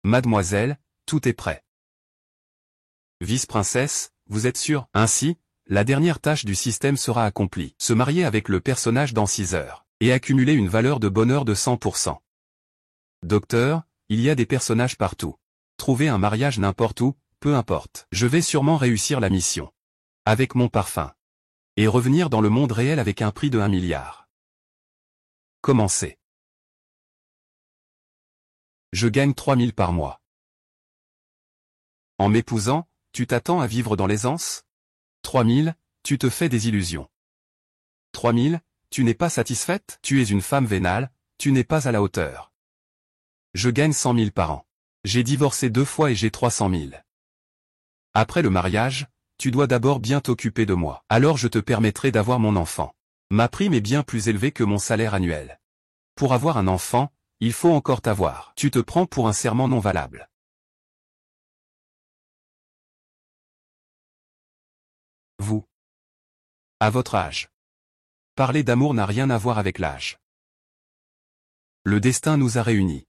Mademoiselle, tout est prêt. Vice-princesse, vous êtes sûre? Ainsi, la dernière tâche du système sera accomplie. Se marier avec le personnage dans 6 heures. Et accumuler une valeur de bonheur de 100%. Docteur, il y a des personnages partout. Trouver un mariage n'importe où, peu importe. Je vais sûrement réussir la mission. Avec mon parfum. Et revenir dans le monde réel avec un prix de 1 milliard. Commencer. Je gagne 3000 par mois. En m'épousant, tu t'attends à vivre dans l'aisance? 3000, tu te fais des illusions. 3000, tu n'es pas satisfaite? Tu es une femme vénale, tu n'es pas à la hauteur. Je gagne 100 000 par an. J'ai divorcé 2 fois et j'ai 300 000. Après le mariage, tu dois d'abord bien t'occuper de moi. Alors je te permettrai d'avoir mon enfant. Ma prime est bien plus élevée que mon salaire annuel. Pour avoir un enfant, il faut encore t'avoir. Tu te prends pour un serment non valable. Vous. À votre âge. Parler d'amour n'a rien à voir avec l'âge. Le destin nous a réunis.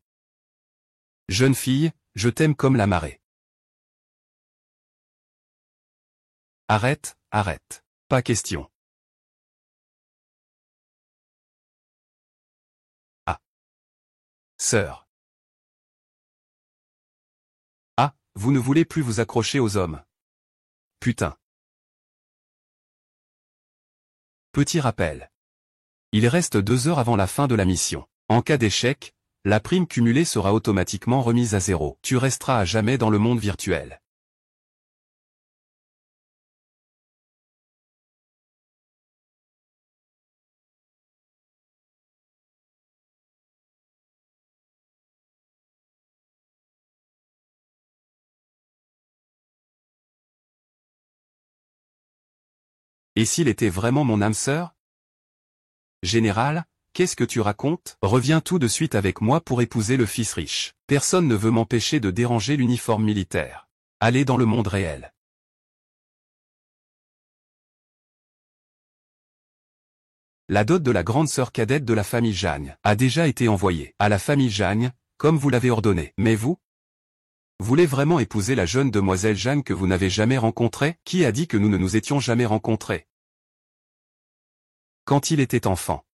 Jeune fille, je t'aime comme la marée. Arrête, arrête. Pas question. Ah. Sœur. Ah, vous ne voulez plus vous accrocher aux hommes. Putain. Petit rappel. Il reste 2 heures avant la fin de la mission. En cas d'échec, la prime cumulée sera automatiquement remise à 0. Tu resteras à jamais dans le monde virtuel. Et s'il était vraiment mon âme sœur? Général, qu'est-ce que tu racontes? Reviens tout de suite avec moi pour épouser le fils riche. Personne ne veut m'empêcher de déranger l'uniforme militaire. Allez dans le monde réel. La dot de la grande sœur cadette de la famille Jagne a déjà été envoyée à la famille Jagne, comme vous l'avez ordonné. Mais vous? Voulez vraiment épouser la jeune demoiselle Jagne que vous n'avez jamais rencontrée? Qui a dit que nous ne nous étions jamais rencontrés? Quand il était enfant.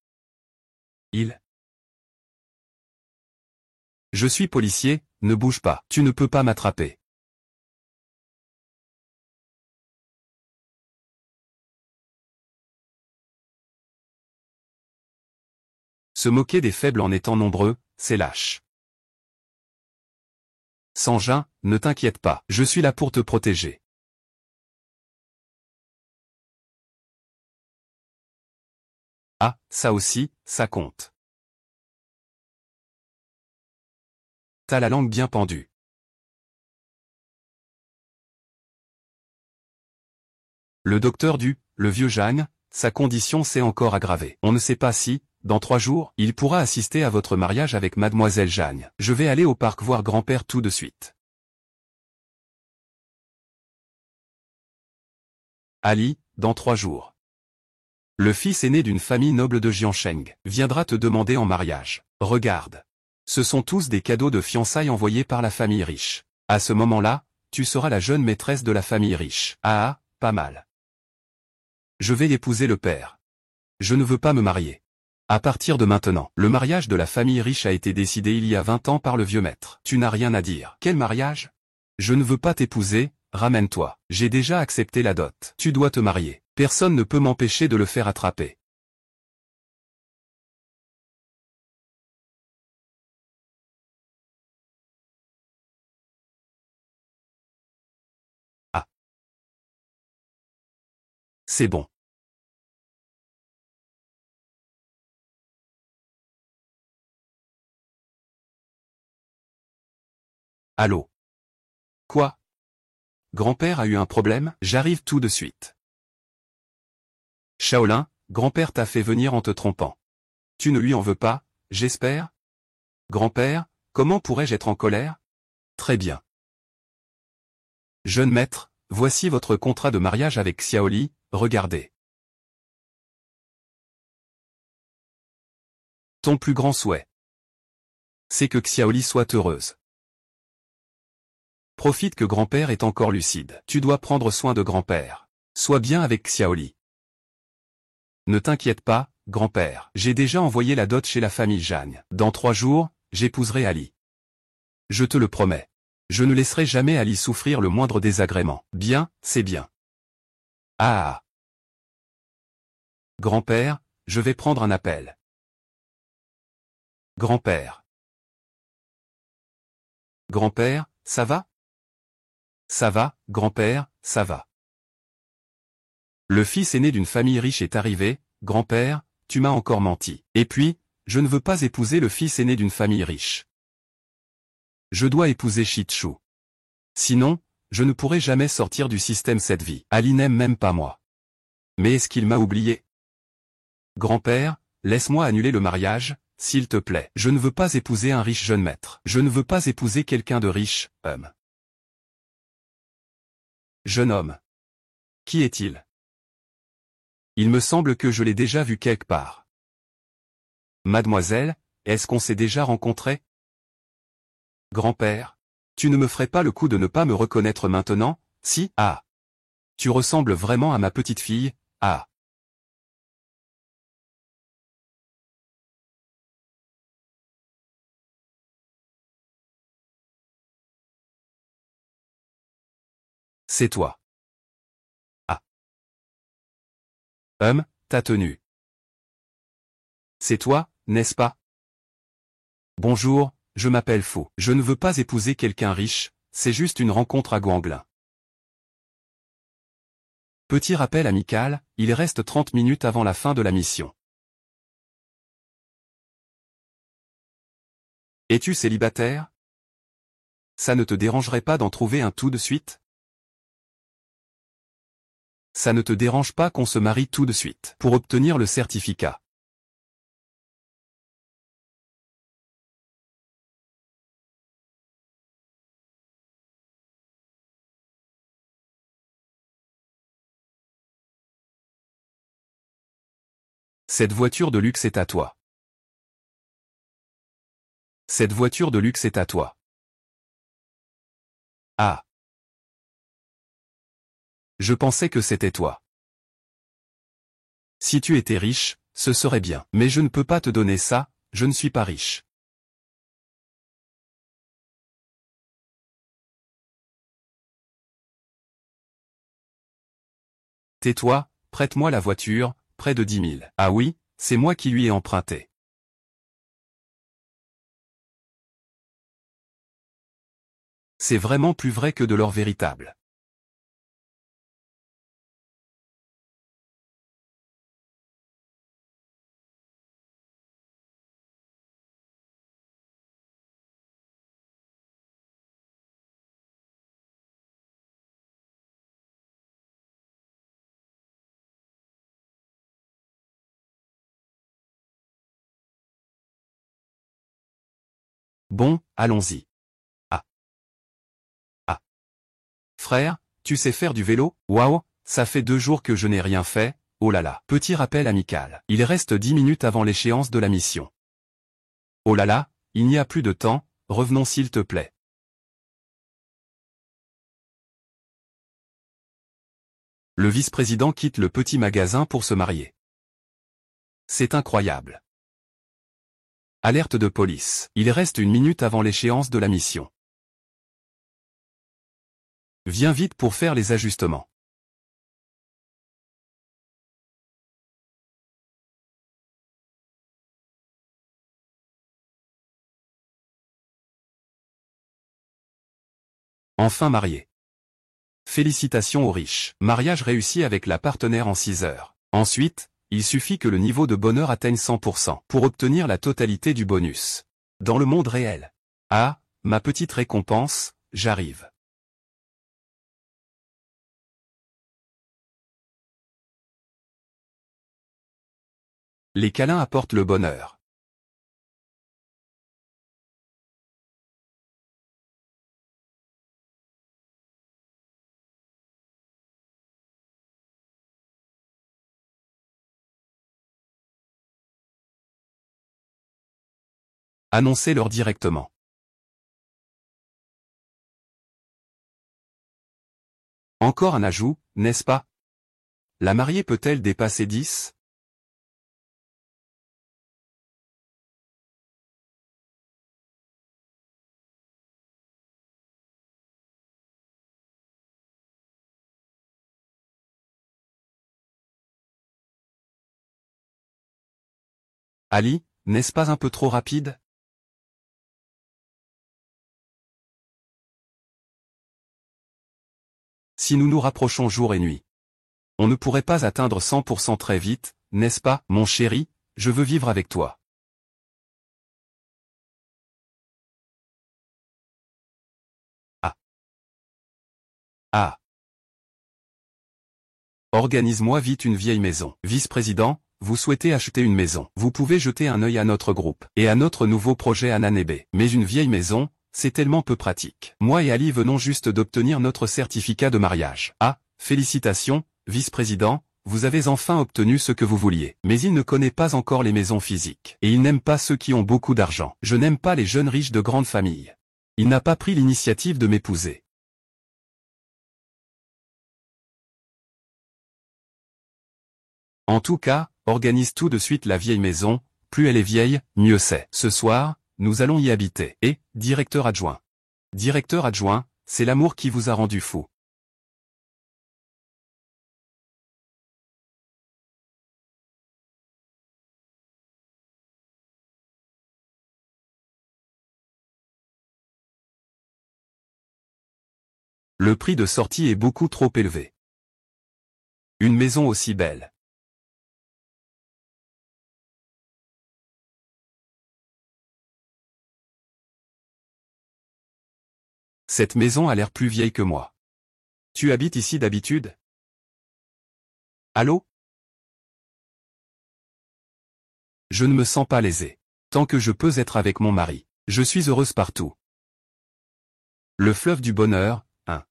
Je suis policier, ne bouge pas. Tu ne peux pas m'attraper. Se moquer des faibles en étant nombreux, c'est lâche. Sangin, ne t'inquiète pas, je suis là pour te protéger. Ah, ça aussi, ça compte. T'as la langue bien pendue. Le docteur le vieux Jagne, sa condition s'est encore aggravée. On ne sait pas si, dans 3 jours, il pourra assister à votre mariage avec mademoiselle Jagne. Je vais aller au parc voir grand-père tout de suite. Ali, dans 3 jours. Le fils aîné d'une famille noble de Jiansheng viendra te demander en mariage. Regarde. Ce sont tous des cadeaux de fiançailles envoyés par la famille riche. À ce moment-là, tu seras la jeune maîtresse de la famille riche. Ah, pas mal. Je vais épouser le père. Je ne veux pas me marier. À partir de maintenant, le mariage de la famille riche a été décidé il y a 20 ans par le vieux maître. Tu n'as rien à dire. Quel mariage? Je ne veux pas t'épouser, ramène-toi. J'ai déjà accepté la dot. Tu dois te marier. Personne ne peut m'empêcher de le faire attraper. Ah. C'est bon. Allô? Quoi? Grand-père a eu un problème? J'arrive tout de suite. Shaolin, grand-père t'a fait venir en te trompant. Tu ne lui en veux pas, j'espère? Grand-père, comment pourrais-je être en colère? Très bien. Jeune maître, voici votre contrat de mariage avec Xiaoli, regardez. Ton plus grand souhait. C'est que Xiaoli soit heureuse. Profite que grand-père est encore lucide. Tu dois prendre soin de grand-père. Sois bien avec Xiaoli. Ne t'inquiète pas, grand-père. J'ai déjà envoyé la dot chez la famille Jeanne. Dans 3 jours, j'épouserai Ali. Je te le promets. Je ne laisserai jamais Ali souffrir le moindre désagrément. Bien, c'est bien. Ah. Grand-père, je vais prendre un appel. Grand-père. Grand-père, ça va? Ça va, grand-père, ça va. Le fils aîné d'une famille riche est arrivé, grand-père, tu m'as encore menti. Et puis, je ne veux pas épouser le fils aîné d'une famille riche. Je dois épouser Shichu. Sinon, je ne pourrai jamais sortir du système cette vie. Ali n'aime même pas moi. Mais est-ce qu'il m'a oublié? Grand-père, laisse-moi annuler le mariage, s'il te plaît. Je ne veux pas épouser un riche jeune maître. Je ne veux pas épouser quelqu'un de riche, homme. Jeune homme. Qui est-il? Il me semble que je l'ai déjà vu quelque part. Mademoiselle, est-ce qu'on s'est déjà rencontrés? Grand-père, tu ne me ferais pas le coup de ne pas me reconnaître maintenant, si? Ah. Tu ressembles vraiment à ma petite fille, ah. C'est toi. Ah. Ta tenue. C'est toi, n'est-ce pas? Bonjour, je m'appelle Faux. Je ne veux pas épouser quelqu'un riche, c'est juste une rencontre à Guanglin. Petit rappel amical, il reste 30 minutes avant la fin de la mission. Es-tu célibataire? Ça ne te dérangerait pas d'en trouver un tout de suite? Ça ne te dérange pas qu'on se marie tout de suite pour obtenir le certificat? Cette voiture de luxe est à toi. Cette voiture de luxe est à toi. Ah. Je pensais que c'était toi. Si tu étais riche, ce serait bien. Mais je ne peux pas te donner ça, je ne suis pas riche. Tais-toi, prête-moi la voiture, près de 10 000. Ah oui, c'est moi qui lui ai emprunté. C'est vraiment plus vrai que de l'or véritable. Bon, allons-y. Ah. Ah. Frère, tu sais faire du vélo? Waouh, ça fait 2 jours que je n'ai rien fait, oh là là. Petit rappel amical. Il reste 10 minutes avant l'échéance de la mission. Oh là là, il n'y a plus de temps, revenons s'il te plaît. Le vice-président quitte le petit magasin pour se marier. C'est incroyable. Alerte de police. Il reste 1 minute avant l'échéance de la mission. Viens vite pour faire les ajustements. Enfin marié. Félicitations aux riches. Mariage réussi avec la partenaire en 6 heures. Ensuite, il suffit que le niveau de bonheur atteigne 100% pour obtenir la totalité du bonus. Dans le monde réel. Ah, ma petite récompense, j'arrive. Les câlins apportent le bonheur. Annoncez-leur directement. Encore un ajout, n'est-ce pas? La mariée peut-elle dépasser 10? Ali, n'est-ce pas un peu trop rapide? Si nous nous rapprochons jour et nuit, on ne pourrait pas atteindre 100% très vite, n'est-ce pas, mon chéri? Je veux vivre avec toi. Ah. Ah. Organise-moi vite une vieille maison. Vice-président, vous souhaitez acheter une maison. Vous pouvez jeter un œil à notre groupe et à notre nouveau projet à Nanébé. Mais une vieille maison, c'est tellement peu pratique. Moi et Ali venons juste d'obtenir notre certificat de mariage. Ah, félicitations, vice-président, vous avez enfin obtenu ce que vous vouliez. Mais il ne connaît pas encore les maisons physiques. Et il n'aime pas ceux qui ont beaucoup d'argent. Je n'aime pas les jeunes riches de grandes familles. Il n'a pas pris l'initiative de m'épouser. En tout cas, organise tout de suite la vieille maison, plus elle est vieille, mieux c'est. Ce soir, nous allons y habiter. Et, directeur adjoint. Directeur adjoint, c'est l'amour qui vous a rendu fou. Le prix de sortie est beaucoup trop élevé. Une maison aussi belle. Cette maison a l'air plus vieille que moi. Tu habites ici d'habitude? Allô? Je ne me sens pas lésé. Tant que je peux être avec mon mari, je suis heureuse partout. Le fleuve du bonheur, hein.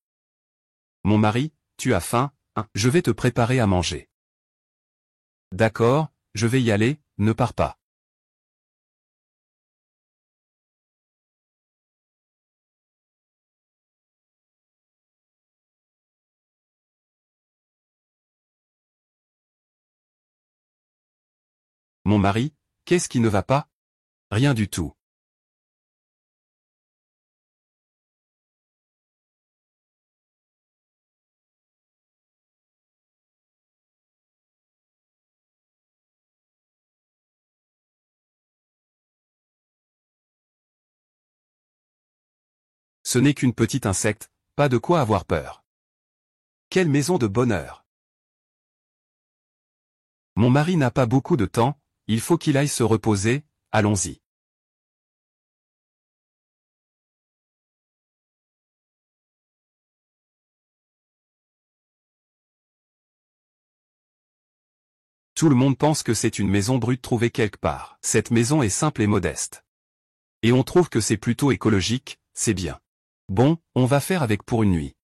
Mon mari, tu as faim, hein. Je vais te préparer à manger. D'accord, je vais y aller, ne pars pas. Mon mari, qu'est-ce qui ne va pas? Rien du tout. Ce n'est qu'une petite insecte, pas de quoi avoir peur. Quelle maison de bonheur! Mon mari n'a pas beaucoup de temps, il faut qu'il aille se reposer, allons-y. Tout le monde pense que c'est une maison brute trouvée quelque part. Cette maison est simple et modeste. Et on trouve que c'est plutôt écologique, c'est bien. Bon, on va faire avec pour une nuit.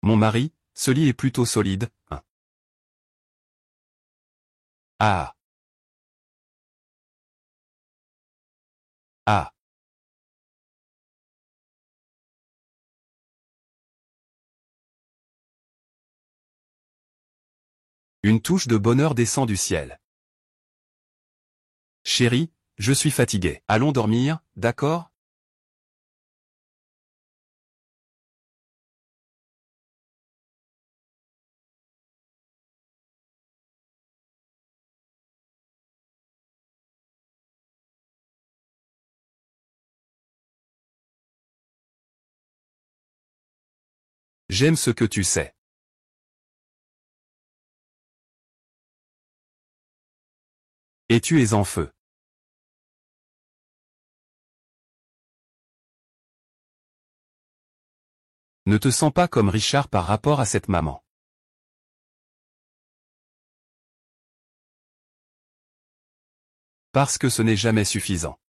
Mon mari, ce lit est plutôt solide, hein. Ah. Ah. Une touche de bonheur descend du ciel. Chérie, je suis fatigué. Allons dormir, d'accord? J'aime ce que tu sais. Et tu es en feu. Ne te sens pas comme Richard par rapport à cette maman. Parce que ce n'est jamais suffisant.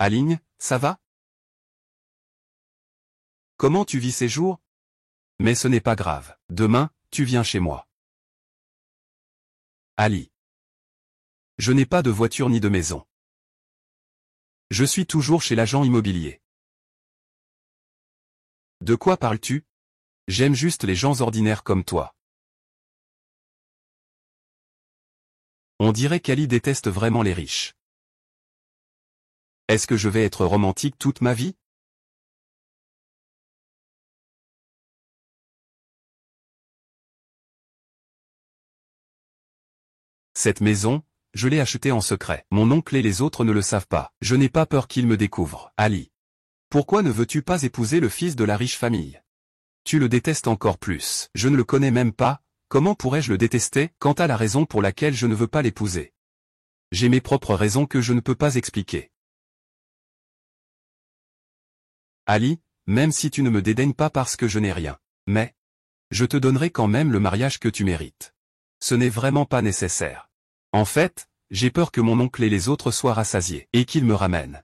Aline, ça va? Comment tu vis ces jours? Mais ce n'est pas grave. Demain, tu viens chez moi. Ali. Je n'ai pas de voiture ni de maison. Je suis toujours chez l'agent immobilier. De quoi parles-tu? J'aime juste les gens ordinaires comme toi. On dirait qu'Ali déteste vraiment les riches. Est-ce que je vais être romantique toute ma vie? Cette maison, je l'ai achetée en secret. Mon oncle et les autres ne le savent pas. Je n'ai pas peur qu'ils me découvrent. Ali. Pourquoi ne veux-tu pas épouser le fils de la riche famille? Tu le détestes encore plus. Je ne le connais même pas, comment pourrais-je le détester? Quant à la raison pour laquelle je ne veux pas l'épouser. J'ai mes propres raisons que je ne peux pas expliquer. Ali, même si tu ne me dédaignes pas parce que je n'ai rien. Mais, je te donnerai quand même le mariage que tu mérites. Ce n'est vraiment pas nécessaire. En fait, j'ai peur que mon oncle et les autres soient rassasiés, et qu'ils me ramènent.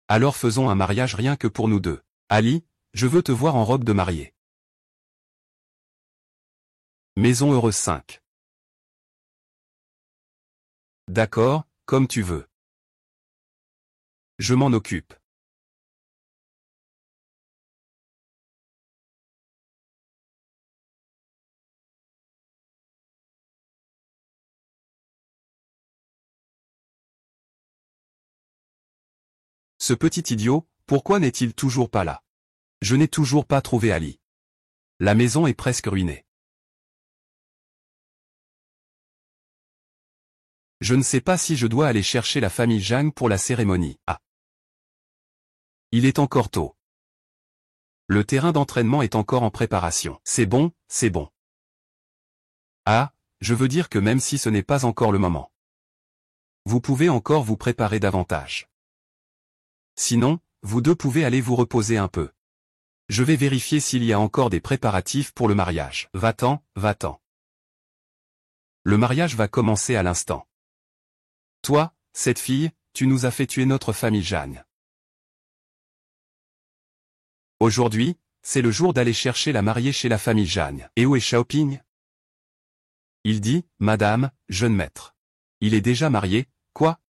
Alors faisons un mariage rien que pour nous deux. Ali, je veux te voir en robe de mariée. Maison heureuse 5. D'accord, comme tu veux. Je m'en occupe. Ce petit idiot, pourquoi n'est-il toujours pas là? Je n'ai toujours pas trouvé Ali. La maison est presque ruinée. Je ne sais pas si je dois aller chercher la famille Zhang pour la cérémonie. Ah. Il est encore tôt. Le terrain d'entraînement est encore en préparation. C'est bon, c'est bon. Ah, je veux dire que même si ce n'est pas encore le moment. Vous pouvez encore vous préparer davantage. Sinon, vous deux pouvez aller vous reposer un peu. Je vais vérifier s'il y a encore des préparatifs pour le mariage. Va-t'en, va-t'en. Le mariage va commencer à l'instant. Toi, cette fille, tu nous as fait tuer notre famille Jeanne. Aujourd'hui, c'est le jour d'aller chercher la mariée chez la famille Jeanne. Et où est Xiaoping? Il dit, Madame, jeune maître. Il est déjà marié, quoi?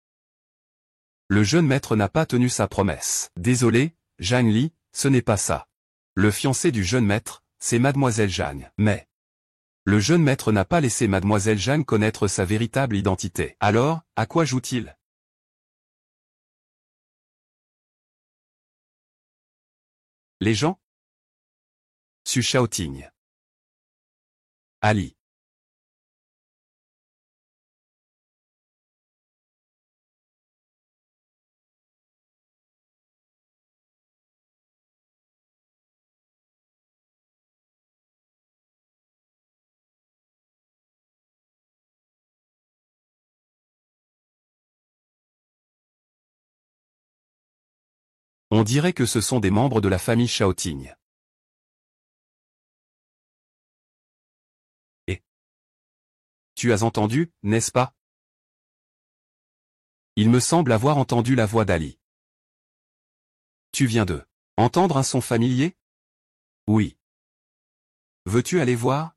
Le jeune maître n'a pas tenu sa promesse. Désolé, Jeanne Li, ce n'est pas ça. Le fiancé du jeune maître, c'est Mademoiselle Jeanne. Mais le jeune maître n'a pas laissé Mademoiselle Jeanne connaître sa véritable identité. Alors, à quoi joue-t-il? Les gens? Su Shaoting. Ali. On dirait que ce sont des membres de la famille Shaoting. Et tu as entendu, n'est-ce pas? Il me semble avoir entendu la voix d'Ali. Tu viens de entendre un son familier? Oui. Veux-tu aller voir?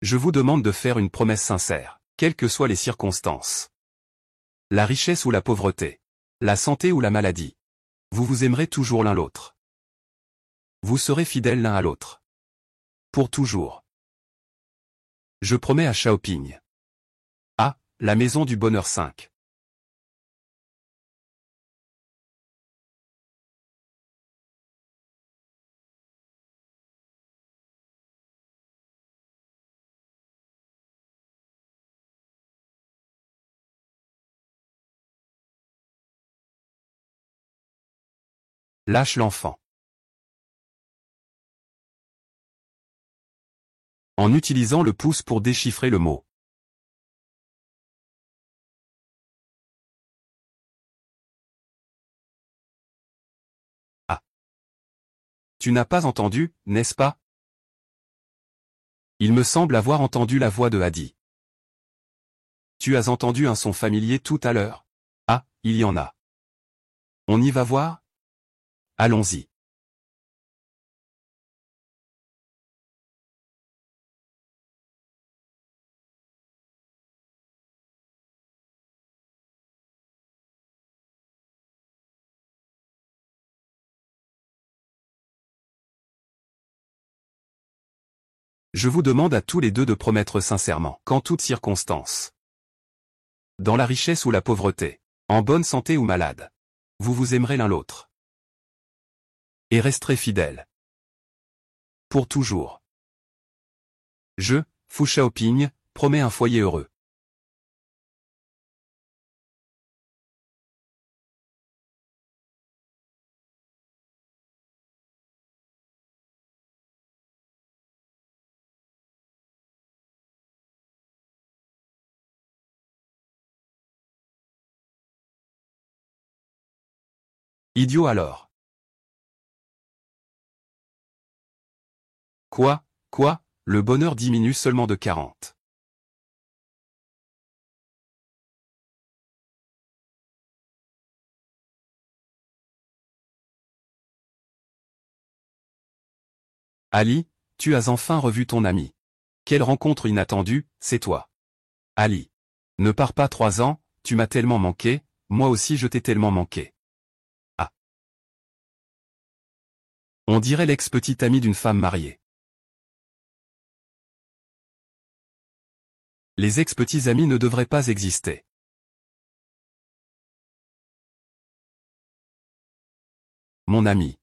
Je vous demande de faire une promesse sincère, quelles que soient les circonstances. La richesse ou la pauvreté. La santé ou la maladie. Vous vous aimerez toujours l'un l'autre. Vous serez fidèles l'un à l'autre. Pour toujours. Je promets à Xiaoping. Ah, la maison du bonheur 5. Lâche l'enfant. En utilisant le pouce pour déchiffrer le mot. Ah. Tu n'as pas entendu, n'est-ce pas? Il me semble avoir entendu la voix de Hadi. Tu as entendu un son familier tout à l'heure? Ah, il y en a. On y va voir? Allons-y. Je vous demande à tous les deux de promettre sincèrement, qu'en toutes circonstances, dans la richesse ou la pauvreté, en bonne santé ou malade, vous vous aimerez l'un l'autre. Et resterez fidèles. Pour toujours. Je, Fu Shaoping, promets un foyer heureux. Idiot alors. Quoi, le bonheur diminue seulement de 40. Ali, tu as enfin revu ton ami. Quelle rencontre inattendue, c'est toi. Ali. Ne pars pas 3 ans, tu m'as tellement manqué, moi aussi je t'ai tellement manqué. Ah. On dirait l'ex-petite amie d'une femme mariée. Les ex-petits amis ne devraient pas exister. Mon ami.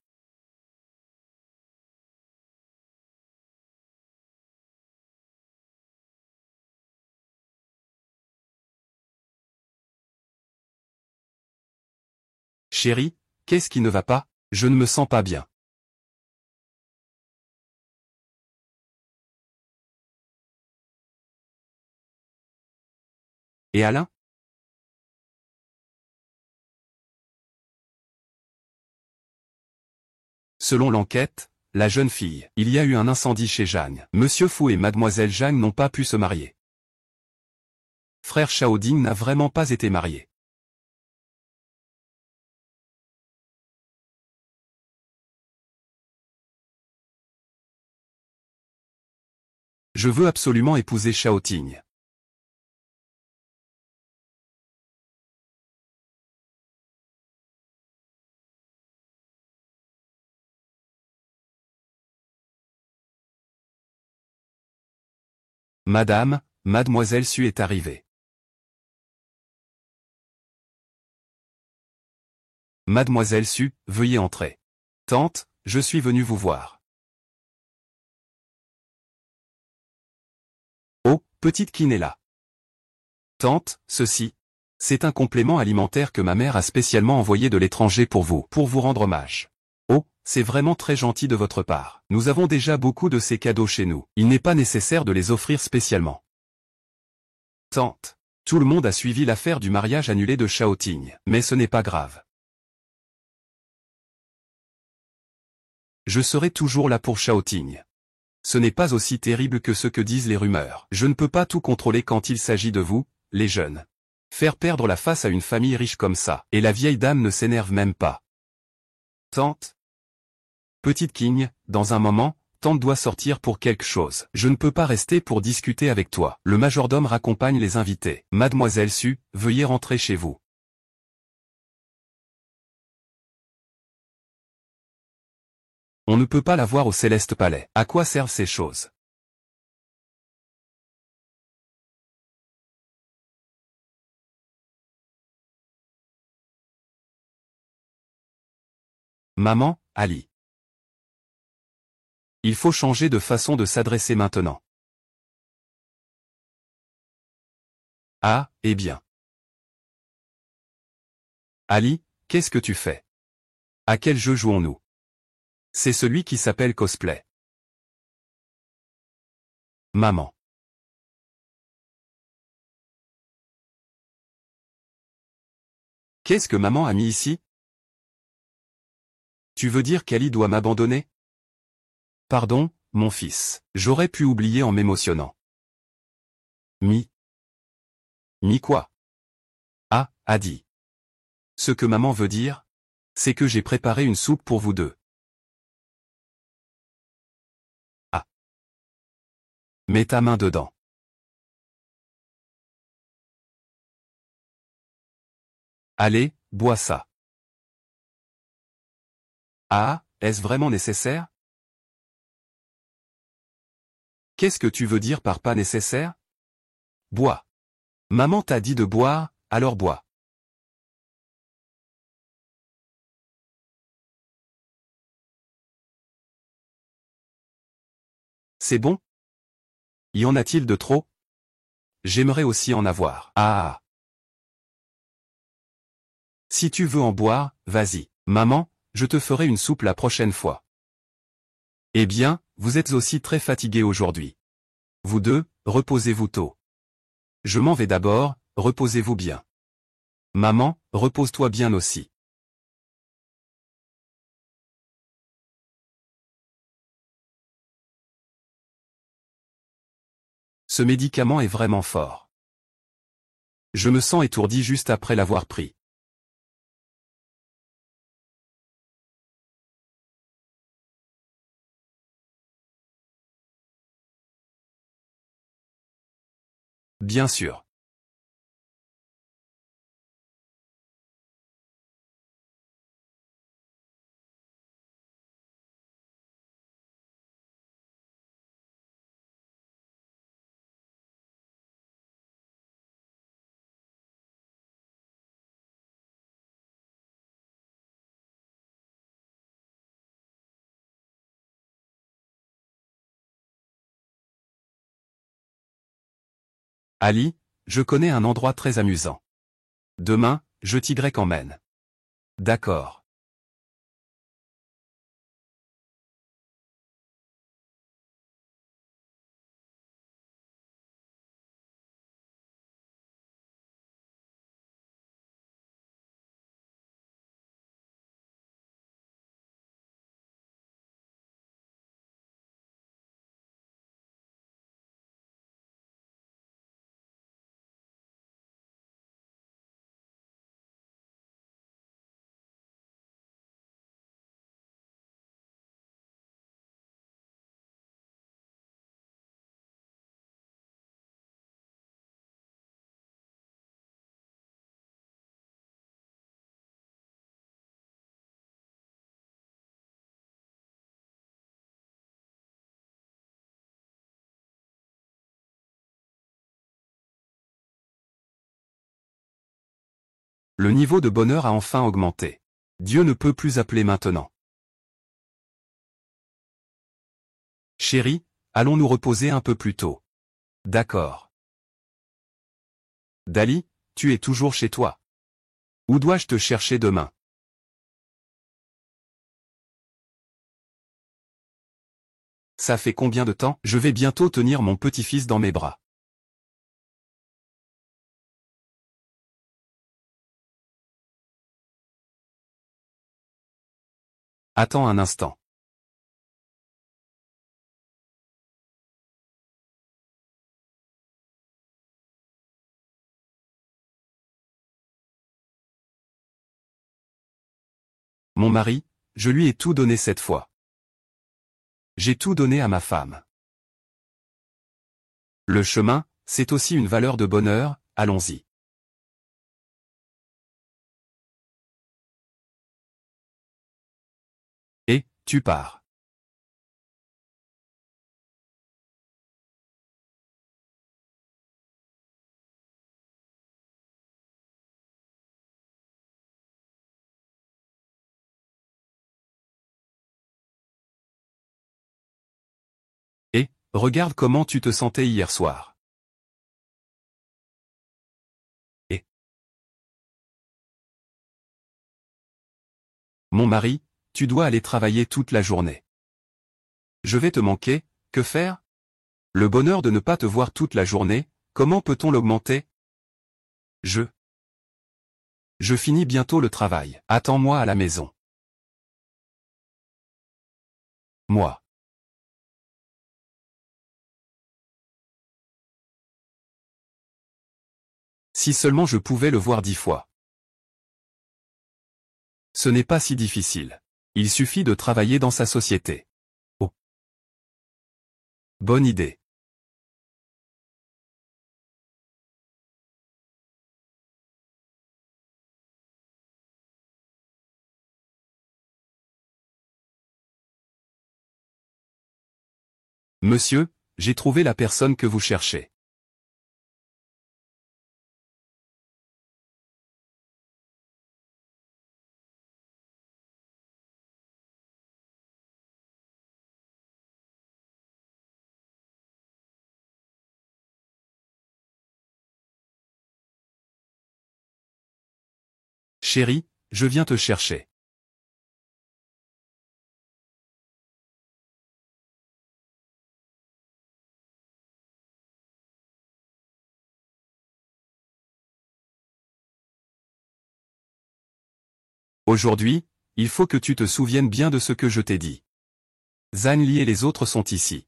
Chérie, qu'est-ce qui ne va pas? Je ne me sens pas bien. Et Alain? Selon l'enquête, la jeune fille, il y a eu un incendie chez Jeanne. Monsieur Fou et Mademoiselle Jeanne n'ont pas pu se marier. Frère Shaoding n'a vraiment pas été marié. Je veux absolument épouser Shaoting. Madame, Mademoiselle Su est arrivée. Mademoiselle Su, veuillez entrer. Tante, je suis venu vous voir. Oh, petite Kin est là. Tante, ceci. C'est un complément alimentaire que ma mère a spécialement envoyé de l'étranger pour vous rendre hommage. Oh, c'est vraiment très gentil de votre part. Nous avons déjà beaucoup de ces cadeaux chez nous. Il n'est pas nécessaire de les offrir spécialement. Tante. Tout le monde a suivi l'affaire du mariage annulé de Shaoting, mais ce n'est pas grave. Je serai toujours là pour Shaoting. Ce n'est pas aussi terrible que ce que disent les rumeurs. Je ne peux pas tout contrôler quand il s'agit de vous, les jeunes. Faire perdre la face à une famille riche comme ça, et la vieille dame ne s'énerve même pas. Tante. Petite King, dans un moment, tante doit sortir pour quelque chose. Je ne peux pas rester pour discuter avec toi. Le majordome raccompagne les invités. Mademoiselle Su, veuillez rentrer chez vous. On ne peut pas la voir au Céleste Palais. À quoi servent ces choses? Maman, Ali. Il faut changer de façon de s'adresser maintenant. Ah, eh bien. Ali, qu'est-ce que tu fais? À quel jeu jouons-nous? C'est celui qui s'appelle cosplay. Maman. Qu'est-ce que maman a mis ici? Tu veux dire qu'Ali doit m'abandonner? Pardon, mon fils, j'aurais pu oublier en m'émotionnant. Mi quoi? Ah, a dit. Ce que maman veut dire, c'est que j'ai préparé une soupe pour vous deux. Ah. Mets ta main dedans. Allez, bois ça. Ah, est-ce vraiment nécessaire? Qu'est-ce que tu veux dire par pas nécessaire? Bois. Maman t'a dit de boire, alors bois. C'est bon? Y en a-t-il de trop? J'aimerais aussi en avoir. Ah. Si tu veux en boire, vas-y. Maman, je te ferai une soupe la prochaine fois. Eh bien, vous êtes aussi très fatigués aujourd'hui. Vous deux, reposez-vous tôt. Je m'en vais d'abord, reposez-vous bien. Maman, repose-toi bien aussi. Ce médicament est vraiment fort. Je me sens étourdi juste après l'avoir pris. Bien sûr. Ali, je connais un endroit très amusant. Demain, je t'y emmène. D'accord. Le niveau de bonheur a enfin augmenté. Dieu ne peut plus appeler maintenant. Chérie, allons nous reposer un peu plus tôt. D'accord. Dali, tu es toujours chez toi. Où dois-je te chercher demain? Ça fait combien de temps? Je vais bientôt tenir mon petit-fils dans mes bras. Attends un instant. Mon mari, je lui ai tout donné cette fois. J'ai tout donné à ma femme. Le chemin, c'est aussi une valeur de bonheur, allons-y. Et, tu pars. Et, regarde comment tu te sentais hier soir. Et, mon mari, tu dois aller travailler toute la journée. Je vais te manquer, que faire? Le bonheur de ne pas te voir toute la journée, comment peut-on l'augmenter? Je finis bientôt le travail. Attends-moi à la maison. Moi. Si seulement je pouvais le voir 10 fois. Ce n'est pas si difficile. Il suffit de travailler dans sa société. Oh. Bonne idée. Monsieur, j'ai trouvé la personne que vous cherchez. Chérie, je viens te chercher. Aujourd'hui, il faut que tu te souviennes bien de ce que je t'ai dit. Zhang Li et les autres sont ici.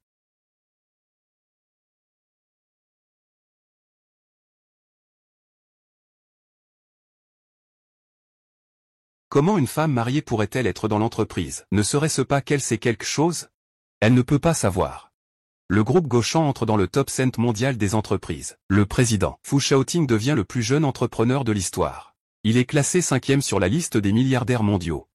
Comment une femme mariée pourrait-elle être dans l'entreprise? Ne serait-ce pas qu'elle sait quelque chose? Elle ne peut pas savoir. Le groupe Gauchan entre dans le top 100 mondial des entreprises. Le président Fu Shaoting devient le plus jeune entrepreneur de l'histoire. Il est classé 5e sur la liste des milliardaires mondiaux.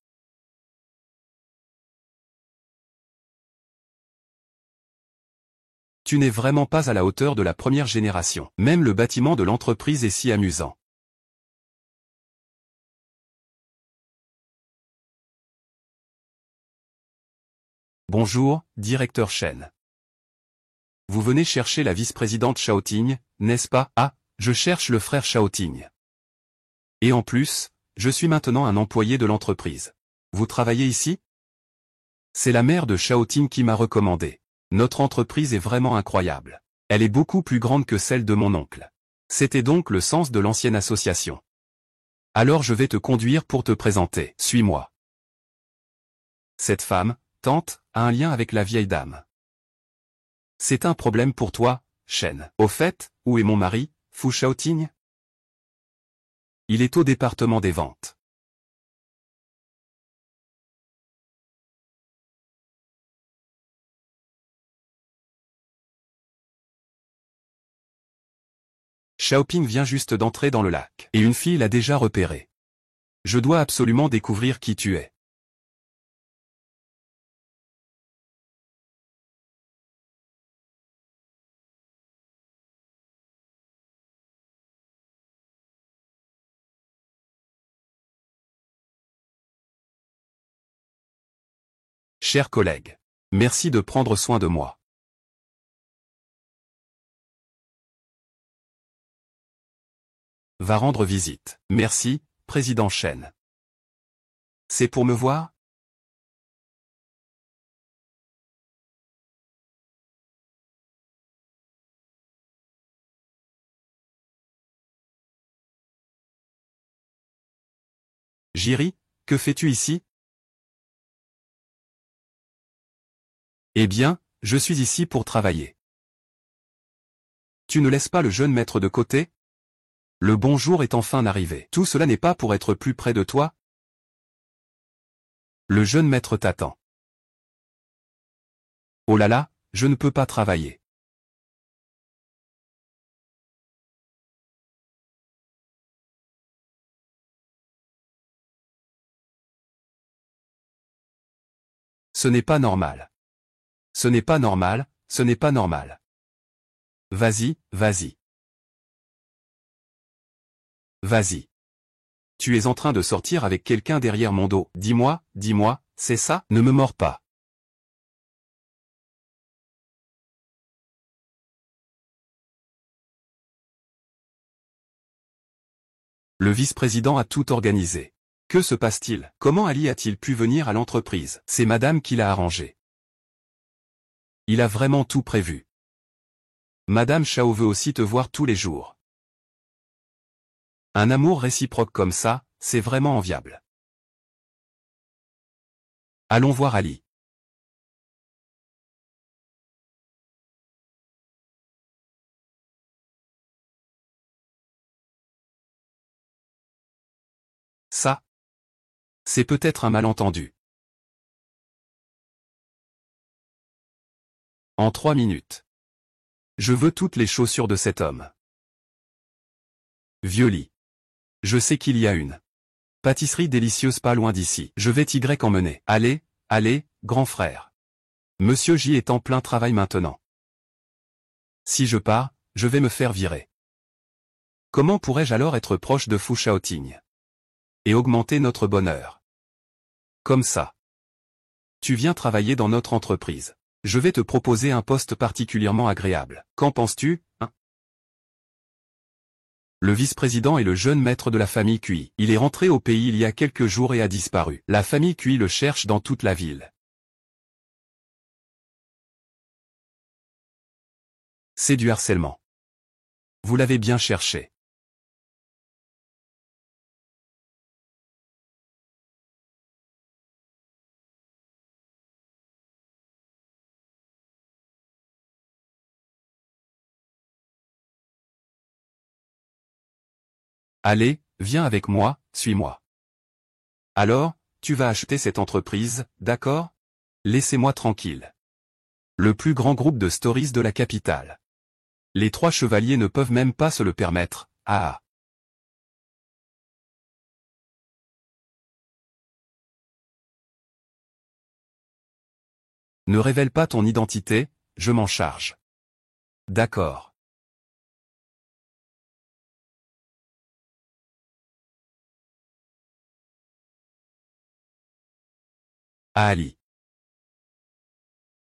Tu n'es vraiment pas à la hauteur de la première génération. Même le bâtiment de l'entreprise est si amusant. Bonjour, directeur Chen. Vous venez chercher la vice-présidente Shaoting, n'est-ce pas? Ah, je cherche le frère Shaoting. Et en plus, je suis maintenant un employé de l'entreprise. Vous travaillez ici? C'est la mère de Shaoting qui m'a recommandé. Notre entreprise est vraiment incroyable. Elle est beaucoup plus grande que celle de mon oncle. C'était donc le sens de l'ancienne association. Alors je vais te conduire pour te présenter. Suis-moi. Cette femme, tante, a un lien avec la vieille dame. C'est un problème pour toi, Shen. Au fait, où est mon mari, Fu Shaoting? Il est au département des ventes. Xiaoping vient juste d'entrer dans le lac. Et une fille l'a déjà repéré. Je dois absolument découvrir qui tu es. Chers collègues, merci de prendre soin de moi. Va rendre visite. Merci, président Chen. C'est pour me voir? Jiri, que fais-tu ici? Eh bien, je suis ici pour travailler. Tu ne laisses pas le jeune maître de côté? Le bonjour est enfin arrivé. Tout cela n'est pas pour être plus près de toi? Le jeune maître t'attend. Oh là là, je ne peux pas travailler. Ce n'est pas normal. Ce n'est pas normal, ce n'est pas normal. Vas-y, vas-y. Vas-y. Tu es en train de sortir avec quelqu'un derrière mon dos. Dis-moi, c'est ça? Ne me mords pas. Le vice-président a tout organisé. Que se passe-t-il? Comment Ali a-t-il pu venir à l'entreprise? C'est madame qui l'a arrangé. Il a vraiment tout prévu. Madame Chao veut aussi te voir tous les jours. Un amour réciproque comme ça, c'est vraiment enviable. Allons voir Ali. Ça, c'est peut-être un malentendu. En 3 minutes. Je veux toutes les chaussures de cet homme. Vieux lit. Je sais qu'il y a une pâtisserie délicieuse pas loin d'ici. Je vais t'y emmener. Allez, allez, grand frère. Monsieur J est en plein travail maintenant. Si je pars, je vais me faire virer. Comment pourrais-je alors être proche de Fu Shaoting et augmenter notre bonheur? Comme ça. Tu viens travailler dans notre entreprise. Je vais te proposer un poste particulièrement agréable. Qu'en penses-tu, hein? Le vice-président est le jeune maître de la famille Cui. Il est rentré au pays il y a quelques jours et a disparu. La famille Cui le cherche dans toute la ville. C'est du harcèlement. Vous l'avez bien cherché. Allez, viens avec moi, suis-moi. Alors, tu vas acheter cette entreprise, d'accord? Laissez-moi tranquille. Le plus grand groupe de stories de la capitale. Les 3 chevaliers ne peuvent même pas se le permettre, ah. Ne révèle pas ton identité, je m'en charge. D'accord. Ah Ali.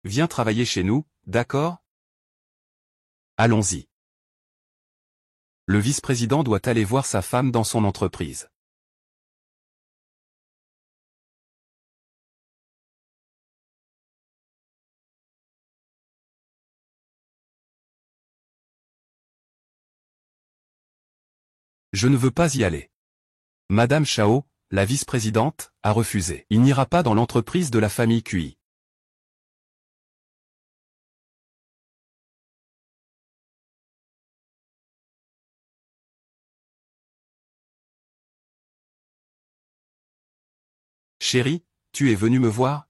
Viens travailler chez nous, d'accord? Allons-y. Le vice-président doit aller voir sa femme dans son entreprise. Je ne veux pas y aller. Madame Chao, la vice-présidente, a refusé. Il n'ira pas dans l'entreprise de la famille Cui. Chérie, tu es venu me voir?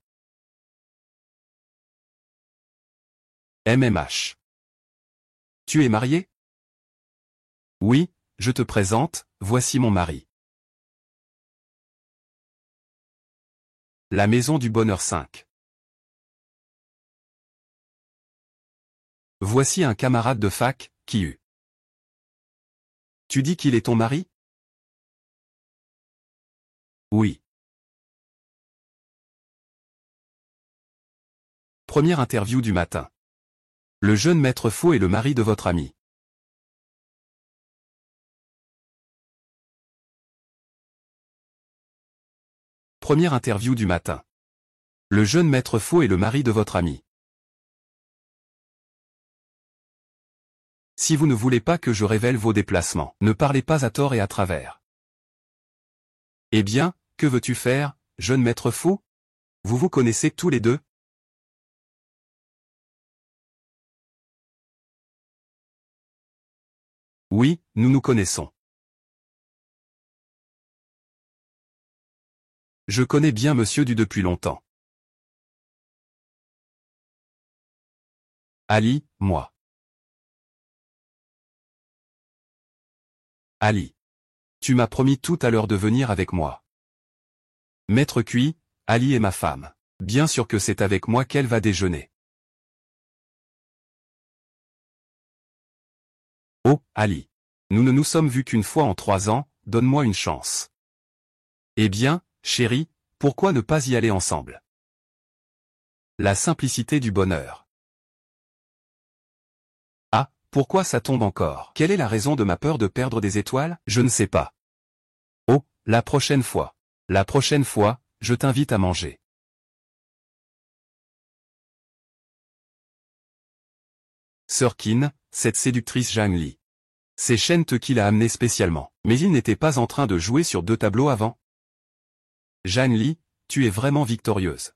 MMH. Tu es marié? Oui, je te présente, voici mon mari. La maison du bonheur 5. Voici un camarade de fac, Kiu. Tu dis qu'il est ton mari? Oui. Première interview du matin. Le jeune maître Faux est le mari de votre ami. Première interview du matin. Le jeune maître Faux est le mari de votre ami. Si vous ne voulez pas que je révèle vos déplacements, ne parlez pas à tort et à travers. Eh bien, que veux-tu faire, jeune maître Faux? Vous vous connaissez tous les deux? Oui, nous nous connaissons. Je connais bien Monsieur Du depuis longtemps. Ali, moi. Ali. Tu m'as promis tout à l'heure de venir avec moi. Maître Cui, Ali est ma femme. Bien sûr que c'est avec moi qu'elle va déjeuner. Oh, Ali. Nous ne nous sommes vus qu'une fois en 3 ans, donne-moi une chance. Eh bien, chérie, pourquoi ne pas y aller ensemble? La simplicité du bonheur. Ah, pourquoi ça tombe encore? Quelle est la raison de ma peur de perdre des étoiles? Je ne sais pas. Oh, la prochaine fois. La prochaine fois, je t'invite à manger. Sir Kin, cette séductrice Zhang Li. C'est Shen Te qui l'a amené spécialement. Mais il n'était pas en train de jouer sur 2 tableaux avant. Zhang Li, tu es vraiment victorieuse.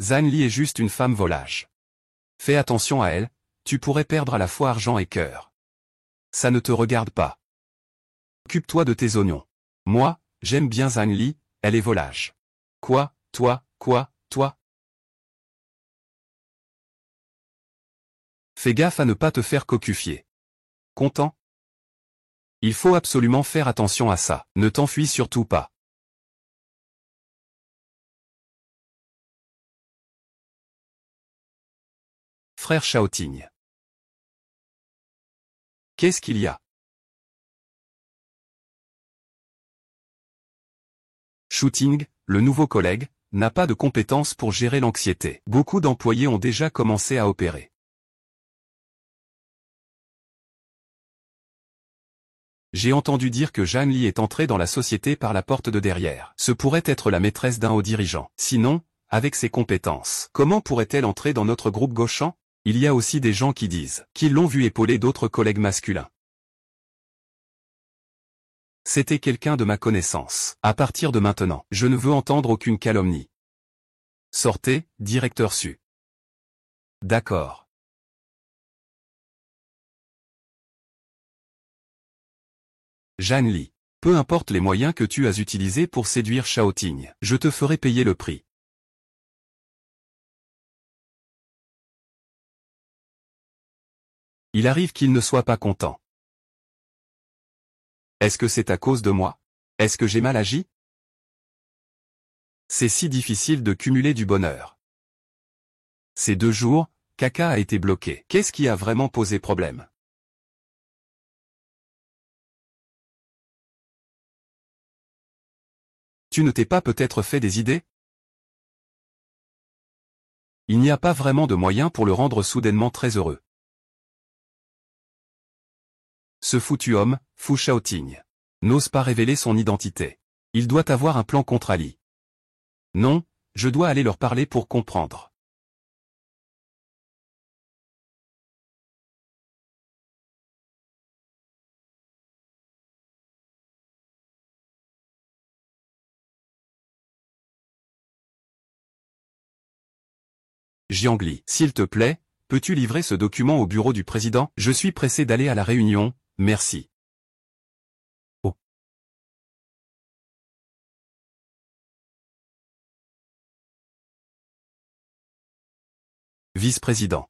Zhang Li est juste une femme volage. Fais attention à elle, tu pourrais perdre à la fois argent et cœur. Ça ne te regarde pas. Occupe-toi de tes oignons. Moi, j'aime bien Zhang Li, elle est volage. Quoi, toi? Fais gaffe à ne pas te faire cocufier. Content? Il faut absolument faire attention à ça, ne t'enfuis surtout pas. Frère Shaoting. Qu'est-ce qu'il y a? Shooting, le nouveau collègue, n'a pas de compétences pour gérer l'anxiété. Beaucoup d'employés ont déjà commencé à opérer. J'ai entendu dire que Zhang Li est entrée dans la société par la porte de derrière. Ce pourrait être la maîtresse d'un haut dirigeant. Sinon, avec ses compétences, comment pourrait-elle entrer dans notre groupe gauchant? Il y a aussi des gens qui disent qu'ils l'ont vu épauler d'autres collègues masculins. C'était quelqu'un de ma connaissance. À partir de maintenant, je ne veux entendre aucune calomnie. Sortez, directeur Su. D'accord. Zhang Li. Peu importe les moyens que tu as utilisés pour séduire Shaoting, je te ferai payer le prix. Il arrive qu'il ne soit pas content. Est-ce que c'est à cause de moi? Est-ce que j'ai mal agi? C'est si difficile de cumuler du bonheur. Ces 2 jours, Kaka a été bloqué. Qu'est-ce qui a vraiment posé problème? Tu ne t'es pas peut-être fait des idées? Il n'y a pas vraiment de moyen pour le rendre soudainement très heureux. Ce foutu homme, Fu Shaoting, n'ose pas révéler son identité. Il doit avoir un plan contre Ali. Non, je dois aller leur parler pour comprendre. Jiangli, s'il te plaît, peux-tu livrer ce document au bureau du président? Je suis pressé d'aller à la réunion, merci. Oh. Vice-président.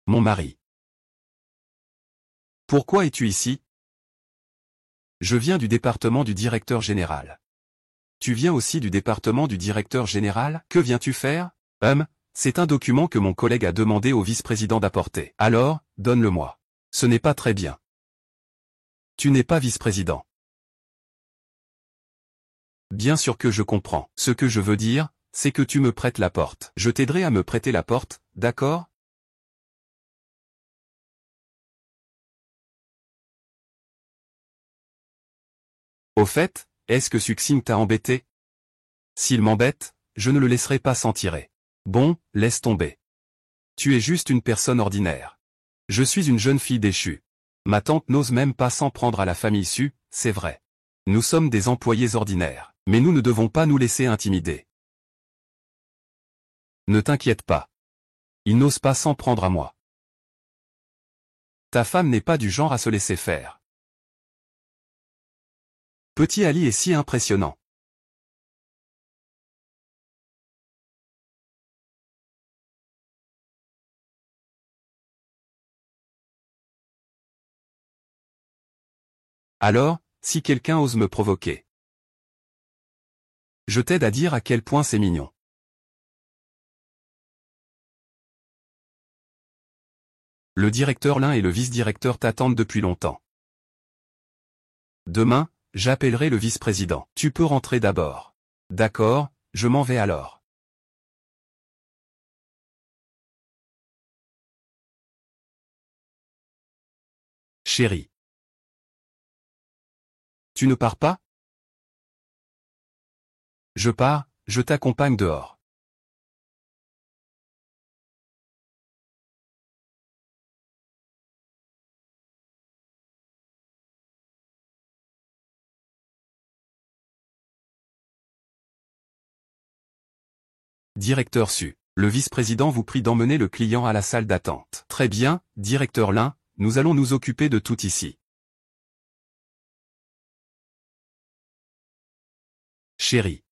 Mon mari. Pourquoi es-tu ici? Je viens du département du directeur général. Tu viens aussi du département du directeur général? Que viens-tu faire? C'est un document que mon collègue a demandé au vice-président d'apporter. Alors, donne-le-moi. Ce n'est pas très bien. Tu n'es pas vice-président. Bien sûr que je comprends. Ce que je veux dire, c'est que tu me prêtes la porte. Je t'aiderai à me prêter la porte, d'accord? Au fait, est-ce que Suxing t'a embêté? S'il m'embête, je ne le laisserai pas s'en tirer. Bon, laisse tomber. Tu es juste une personne ordinaire. Je suis une jeune fille déchue. Ma tante n'ose même pas s'en prendre à la famille Su, c'est vrai. Nous sommes des employés ordinaires, mais nous ne devons pas nous laisser intimider. Ne t'inquiète pas. Il n'ose pas s'en prendre à moi. Ta femme n'est pas du genre à se laisser faire. Petit Ali est si impressionnant. Alors, si quelqu'un ose me provoquer, je t'aide à dire à quel point c'est mignon. Le directeur Lin et le vice-directeur t'attendent depuis longtemps. Demain, j'appellerai le vice-président. Tu peux rentrer d'abord. D'accord, je m'en vais alors. Chérie. Tu ne pars pas? Je pars, je t'accompagne dehors. Directeur Su. Le vice-président vous prie d'emmener le client à la salle d'attente. Très bien, directeur Lin, nous allons nous occuper de tout ici. Chérie.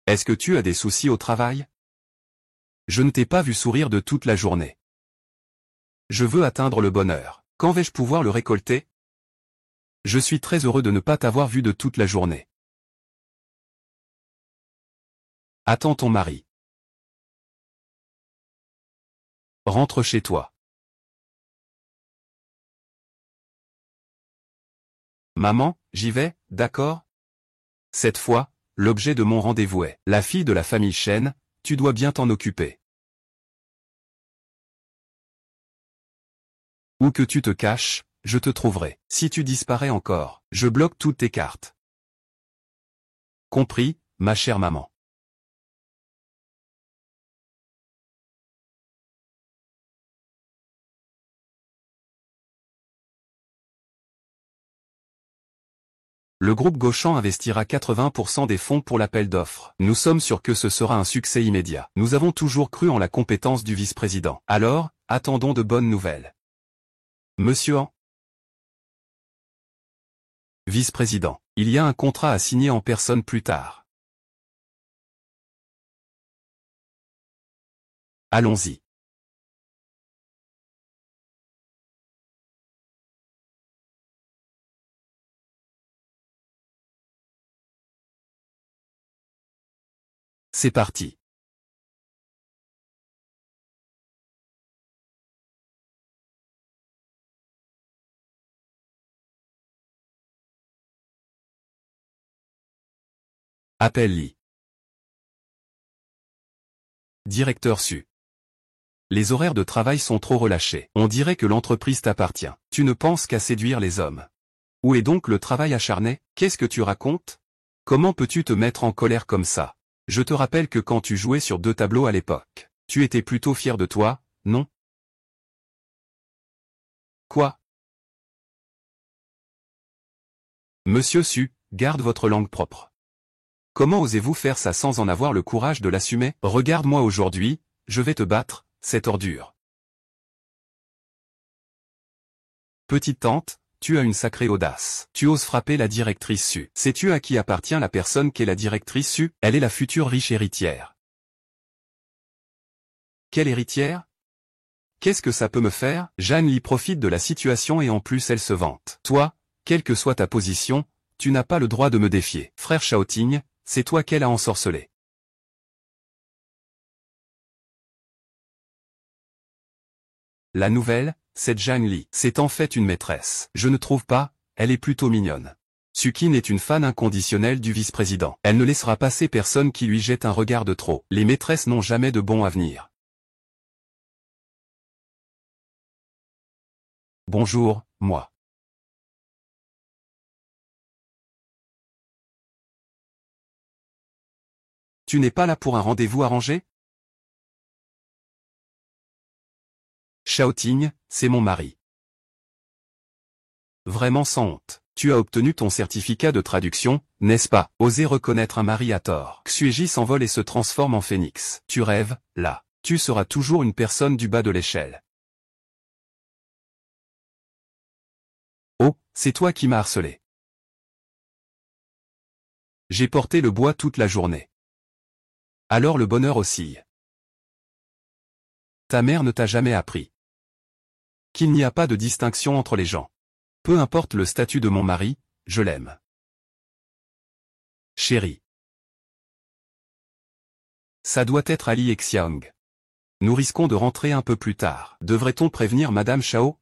Est-ce que tu as des soucis au travail? Je ne t'ai pas vu sourire de toute la journée. Je veux atteindre le bonheur. Quand vais-je pouvoir le récolter? Je suis très heureux de ne pas t'avoir vu de toute la journée. Attends ton mari. Rentre chez toi. Maman, j'y vais, d'accord? Cette fois, l'objet de mon rendez-vous est la fille de la famille Chen, tu dois bien t'en occuper. Où que tu te caches, je te trouverai. Si tu disparais encore, je bloque toutes tes cartes. Compris, ma chère maman. Le groupe Gauchan investira 80% des fonds pour l'appel d'offres. Nous sommes sûrs que ce sera un succès immédiat. Nous avons toujours cru en la compétence du vice-président. Alors, attendons de bonnes nouvelles. Monsieur An. Vice-président, il y a un contrat à signer en personne plus tard. Allons-y. C'est parti. Appel Li. Directeur Su. Les horaires de travail sont trop relâchés. On dirait que l'entreprise t'appartient. Tu ne penses qu'à séduire les hommes. Où est donc le travail acharné? Qu'est-ce que tu racontes? Comment peux-tu te mettre en colère comme ça? Je te rappelle que quand tu jouais sur 2 tableaux à l'époque, tu étais plutôt fier de toi, non? Quoi? Monsieur Su, garde votre langue propre. Comment osez-vous faire ça sans en avoir le courage de l'assumer? Regarde-moi aujourd'hui, je vais te battre, cette ordure. Petite tante, tu as une sacrée audace. Tu oses frapper la directrice Su. Sais-tu à qui appartient la personne qu'est la directrice Su? Elle est la future riche héritière. Quelle héritière? Qu'est-ce que ça peut me faire? Jeanne Li profite de la situation et en plus elle se vante. Toi, quelle que soit ta position, tu n'as pas le droit de me défier. Frère Shaoting, c'est toi qu'elle a ensorcelé. La nouvelle, cette Jeanne Li, c'est en fait une maîtresse. Je ne trouve pas, elle est plutôt mignonne. Sukin est une fan inconditionnelle du vice-président. Elle ne laissera passer personne qui lui jette un regard de trop. Les maîtresses n'ont jamais de bon avenir. Bonjour, moi. Tu n'es pas là pour un rendez-vous arrangé? Shaoting, c'est mon mari. Vraiment sans honte. Tu as obtenu ton certificat de traduction, n'est-ce pas? Oser reconnaître un mari à tort. Xueji s'envole et se transforme en phénix. Tu rêves, là. Tu seras toujours une personne du bas de l'échelle. Oh, c'est toi qui m'as harcelé. J'ai porté le bois toute la journée. Alors le bonheur oscille. Ta mère ne t'a jamais appris qu'il n'y a pas de distinction entre les gens. Peu importe le statut de mon mari, je l'aime. Chérie. Ça doit être Ali et Xiang. Nous risquons de rentrer un peu plus tard. Devrait-on prévenir Madame Chao?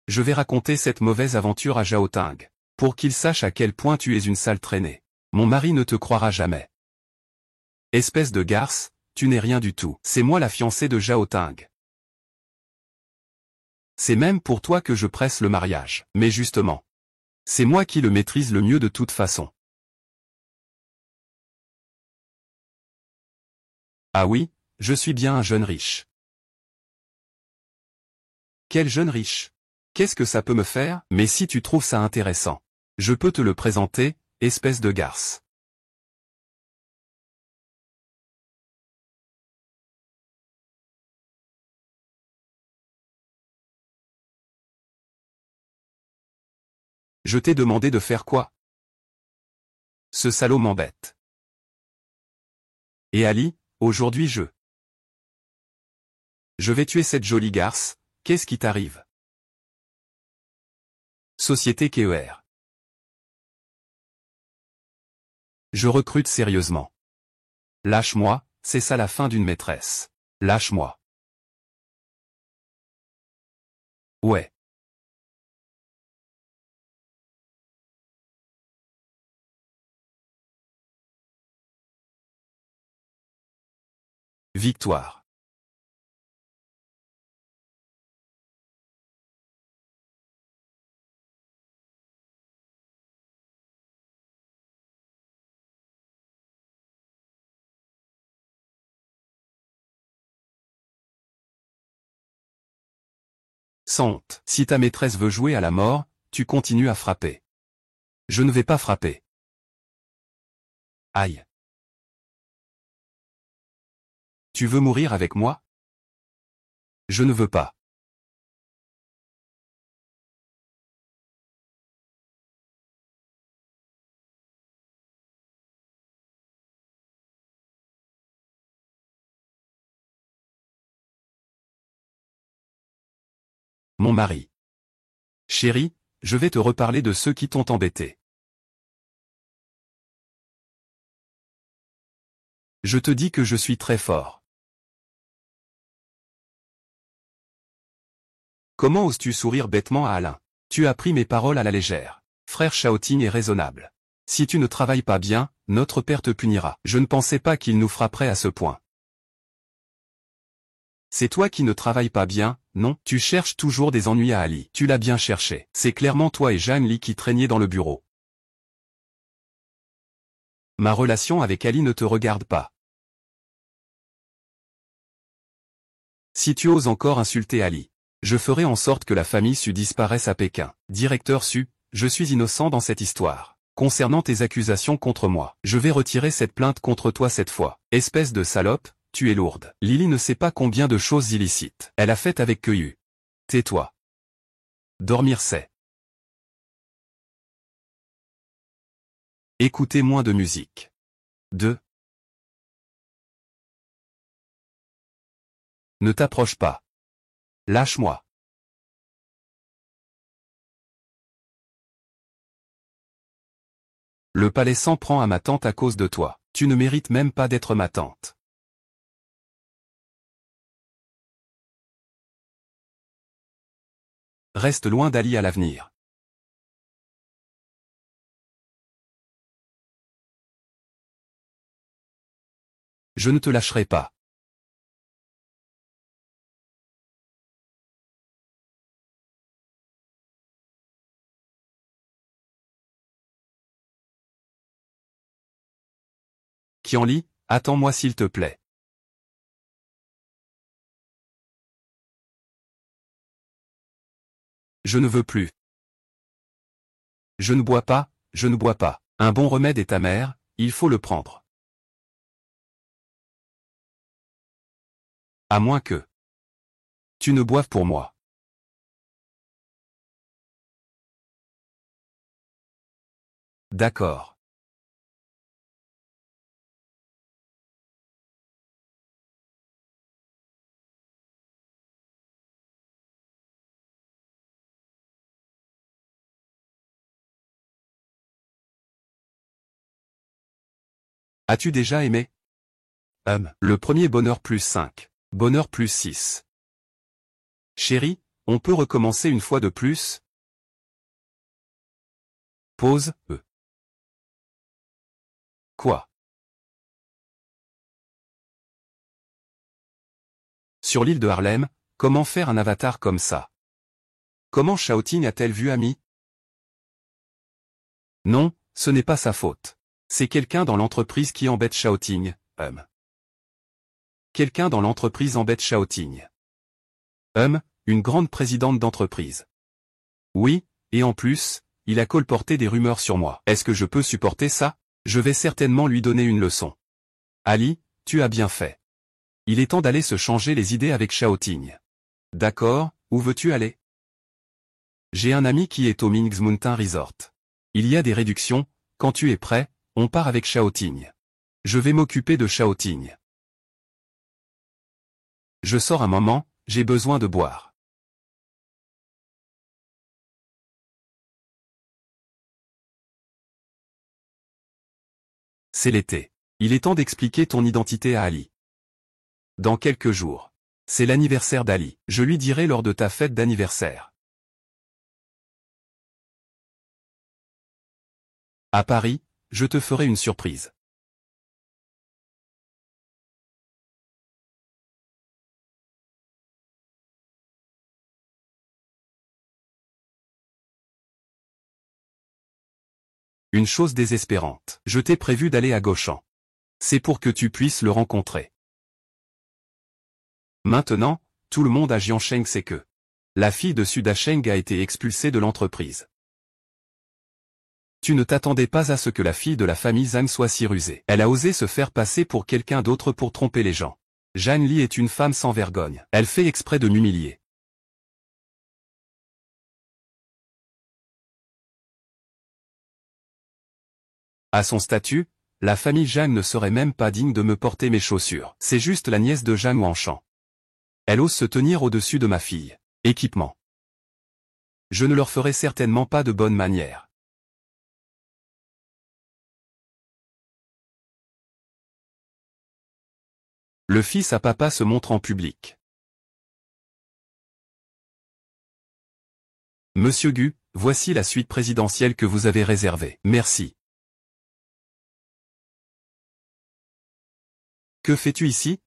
Je vais raconter cette mauvaise aventure à Zhao Ting, pour qu'il sache à quel point tu es une sale traînée. Mon mari ne te croira jamais. Espèce de garce, tu n'es rien du tout. C'est moi la fiancée de Zhao Ting. C'est même pour toi que je presse le mariage. Mais justement, c'est moi qui le maîtrise le mieux de toute façon. Ah oui, je suis bien un jeune riche. Quel jeune riche? Qu'est-ce que ça peut me faire? Mais si tu trouves ça intéressant, je peux te le présenter, espèce de garce. Je t'ai demandé de faire quoi? Ce salaud m'embête. Et Ali, aujourd'hui je vais tuer cette jolie garce, qu'est-ce qui t'arrive? Société KER. Je recrute sérieusement. Lâche-moi, c'est ça la fin d'une maîtresse. Lâche-moi. Ouais. Victoire. Sans honte. Si ta maîtresse veut jouer à la mort, tu continues à frapper. Je ne vais pas frapper. Aïe. Tu veux mourir avec moi? Je ne veux pas. Mon mari. Chérie, je vais te reparler de ceux qui t'ont embêté. Je te dis que je suis très fort. Comment oses-tu sourire bêtement à Alain? Tu as pris mes paroles à la légère. Frère Shaoting est raisonnable. Si tu ne travailles pas bien, notre père te punira. Je ne pensais pas qu'il nous frapperait à ce point. C'est toi qui ne travailles pas bien, non? Tu cherches toujours des ennuis à Ali. Tu l'as bien cherché. C'est clairement toi et Jeanne Li qui traîniez dans le bureau. Ma relation avec Ali ne te regarde pas. Si tu oses encore insulter Ali, je ferai en sorte que la famille Su disparaisse à Pékin. Directeur Su, je suis innocent dans cette histoire. Concernant tes accusations contre moi, je vais retirer cette plainte contre toi cette fois. Espèce de salope, tu es lourde. Lily ne sait pas combien de choses illicites elle a faites avec Keyu. Tais-toi. Dormir c'est. Écouter moins de musique. 2. Ne t'approche pas. Lâche-moi. Le palais s'en prend à ma tante à cause de toi. Tu ne mérites même pas d'être ma tante. Reste loin d'Ali à l'avenir. Je ne te lâcherai pas. Qianli, attends-moi s'il te plaît. Je ne veux plus. Je ne bois pas, je ne bois pas. Un bon remède est amer, il faut le prendre. À moins que tu ne boives pour moi. D'accord. As-tu déjà aimé? Le premier bonheur plus 5. Bonheur plus 6. Chérie, on peut recommencer une fois de plus? Pause, Quoi? Sur l'île de Harlem, comment faire un avatar comme ça? Comment Shaoting a-t-elle vu Ami? Non, ce n'est pas sa faute. C'est quelqu'un dans l'entreprise qui embête Shaoting, Quelqu'un dans l'entreprise embête Shaoting. Une grande présidente d'entreprise. Oui, et en plus, il a colporté des rumeurs sur moi. Est-ce que je peux supporter ça? Je vais certainement lui donner une leçon. Ali, tu as bien fait. Il est temps d'aller se changer les idées avec Shaoting. D'accord, où veux-tu aller? J'ai un ami qui est au Ming's Mountain Resort. Il y a des réductions, quand tu es prêt, on part avec Shaoting. Je vais m'occuper de Shaoting. Je sors un moment, j'ai besoin de boire. C'est l'été. Il est temps d'expliquer ton identité à Ali. Dans quelques jours. C'est l'anniversaire d'Ali. Je lui dirai lors de ta fête d'anniversaire. À Paris, je te ferai une surprise. Une chose désespérante. Je t'ai prévu d'aller à Gauchan. C'est pour que tu puisses le rencontrer. Maintenant, tout le monde à Jiancheng sait que la fille de Sudasheng a été expulsée de l'entreprise. Tu ne t'attendais pas à ce que la fille de la famille Zhang soit si rusée. Elle a osé se faire passer pour quelqu'un d'autre pour tromper les gens. Zhang Li est une femme sans vergogne. Elle fait exprès de m'humilier. À son statut, la famille Zhang ne serait même pas digne de me porter mes chaussures. C'est juste la nièce de Zhang Wanshan. Elle ose se tenir au-dessus de ma fille. Équipement. Je ne leur ferai certainement pas de bonne manière. Le fils à papa se montre en public. Monsieur Gu, voici la suite présidentielle que vous avez réservée. Merci. Que fais-tu ici?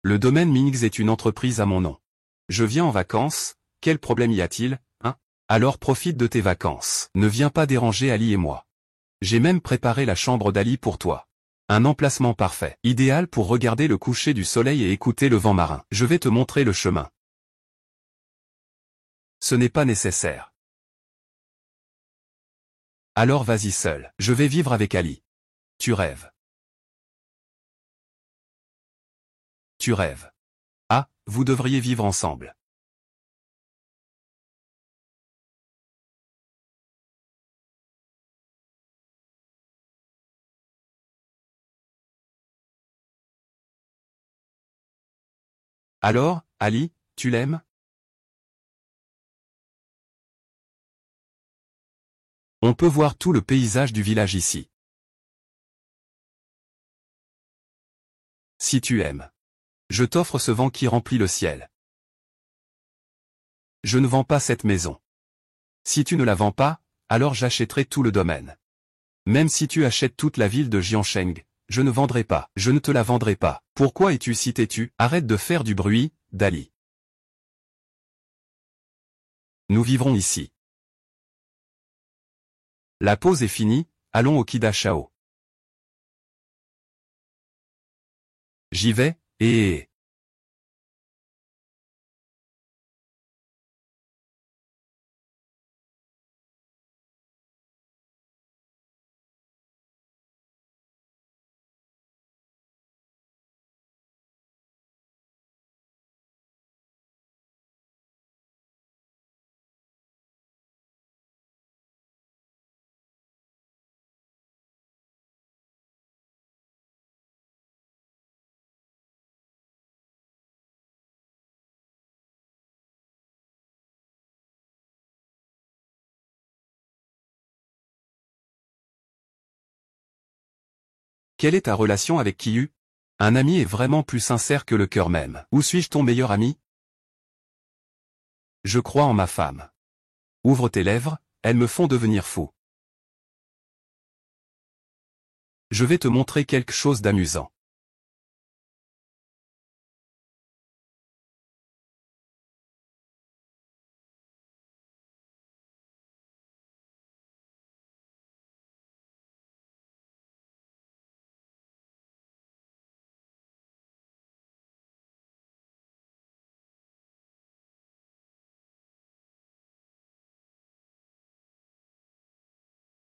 Le domaine Ming's est une entreprise à mon nom. Je viens en vacances, quel problème y a-t-il, hein? Alors profite de tes vacances. Ne viens pas déranger Ali et moi. J'ai même préparé la chambre d'Ali pour toi. Un emplacement parfait, idéal pour regarder le coucher du soleil et écouter le vent marin. Je vais te montrer le chemin. Ce n'est pas nécessaire. Alors vas-y seul. Je vais vivre avec Ali. Tu rêves. Tu rêves. Ah, vous devriez vivre ensemble. Alors, Ali, tu l'aimes? On peut voir tout le paysage du village ici. Si tu aimes. Je t'offre ce vent qui remplit le ciel. Je ne vends pas cette maison. Si tu ne la vends pas, alors j'achèterai tout le domaine. Même si tu achètes toute la ville de Jiancheng, je ne vendrai pas. Je ne te la vendrai pas. Pourquoi es-tu si têtu? Arrête de faire du bruit, Dali. Nous vivrons ici. La pause est finie, allons au Kida Shao. J'y vais, et... Quelle est ta relation avec Kiyu? Un ami est vraiment plus sincère que le cœur même. Où suis-je ton meilleur ami? Je crois en ma femme. Ouvre tes lèvres, elles me font devenir fou. Je vais te montrer quelque chose d'amusant.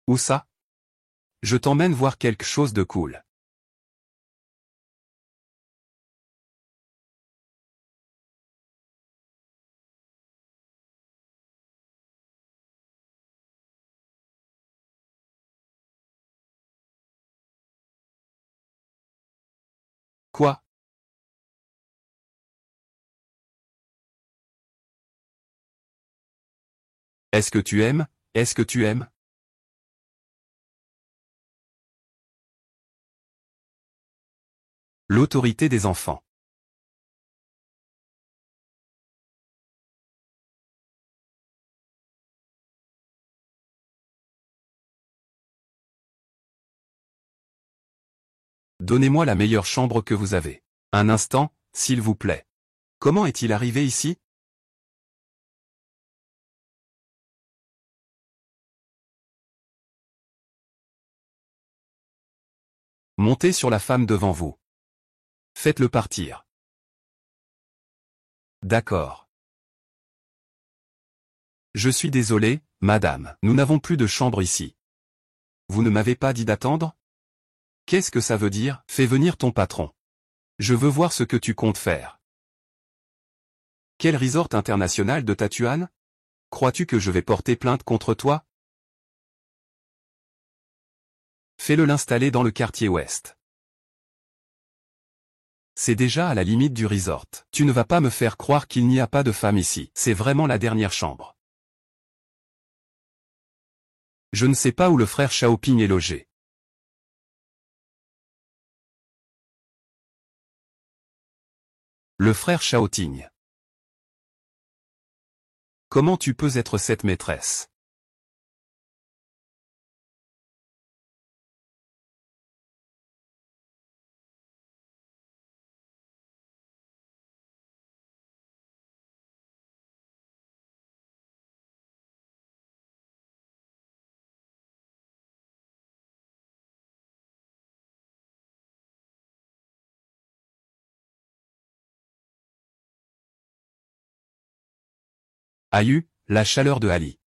Où ça? Je t'emmène voir quelque chose de cool. Quoi? Est-ce que tu aimes? Est-ce que tu aimes? L'autorité des enfants. Donnez-moi la meilleure chambre que vous avez. Un instant, s'il vous plaît. Comment est-il arrivé ici? Montez sur la femme devant vous. Faites-le partir. D'accord. Je suis désolé, madame, nous n'avons plus de chambre ici. Vous ne m'avez pas dit d'attendre? Qu'est-ce que ça veut dire? Fais venir ton patron. Je veux voir ce que tu comptes faire. Quel resort international de Tatuan? Crois-tu que je vais porter plainte contre toi? Fais-le l'installer dans le quartier ouest. C'est déjà à la limite du resort. Tu ne vas pas me faire croire qu'il n'y a pas de femme ici. C'est vraiment la dernière chambre. Je ne sais pas où le frère Xiaoping est logé. Le frère Xiaoting. Comment tu peux être cette maîtresse? Aïe, la chaleur de Ali.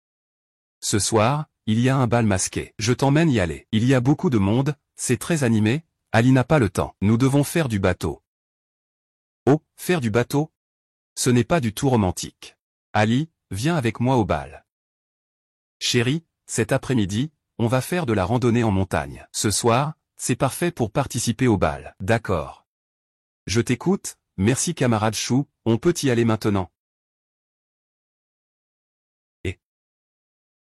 Ce soir, il y a un bal masqué. Je t'emmène y aller. Il y a beaucoup de monde, c'est très animé, Ali n'a pas le temps. Nous devons faire du bateau. Oh, faire du bateau? Ce n'est pas du tout romantique. Ali, viens avec moi au bal. Chérie, cet après-midi, on va faire de la randonnée en montagne. Ce soir, c'est parfait pour participer au bal. D'accord. Je t'écoute, merci camarade Chou, on peut y aller maintenant. Et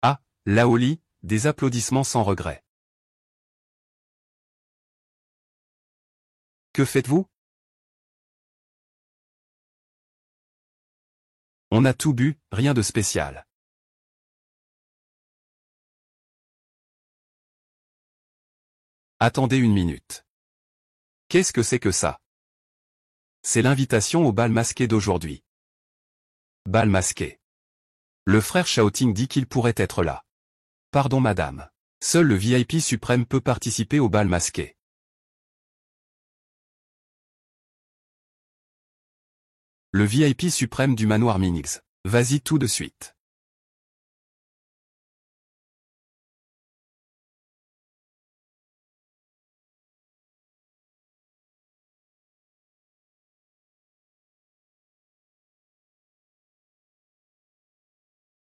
ah, Laoli, des applaudissements sans regret. Que faites-vous? On a tout bu, rien de spécial. Attendez une minute. Qu'est-ce que c'est que ça? C'est l'invitation au bal masqué d'aujourd'hui. Bal masqué. Le frère Xiaoting dit qu'il pourrait être là. Pardon madame. Seul le VIP suprême peut participer au bal masqué. Le VIP suprême du manoir Minx. Vas-y tout de suite.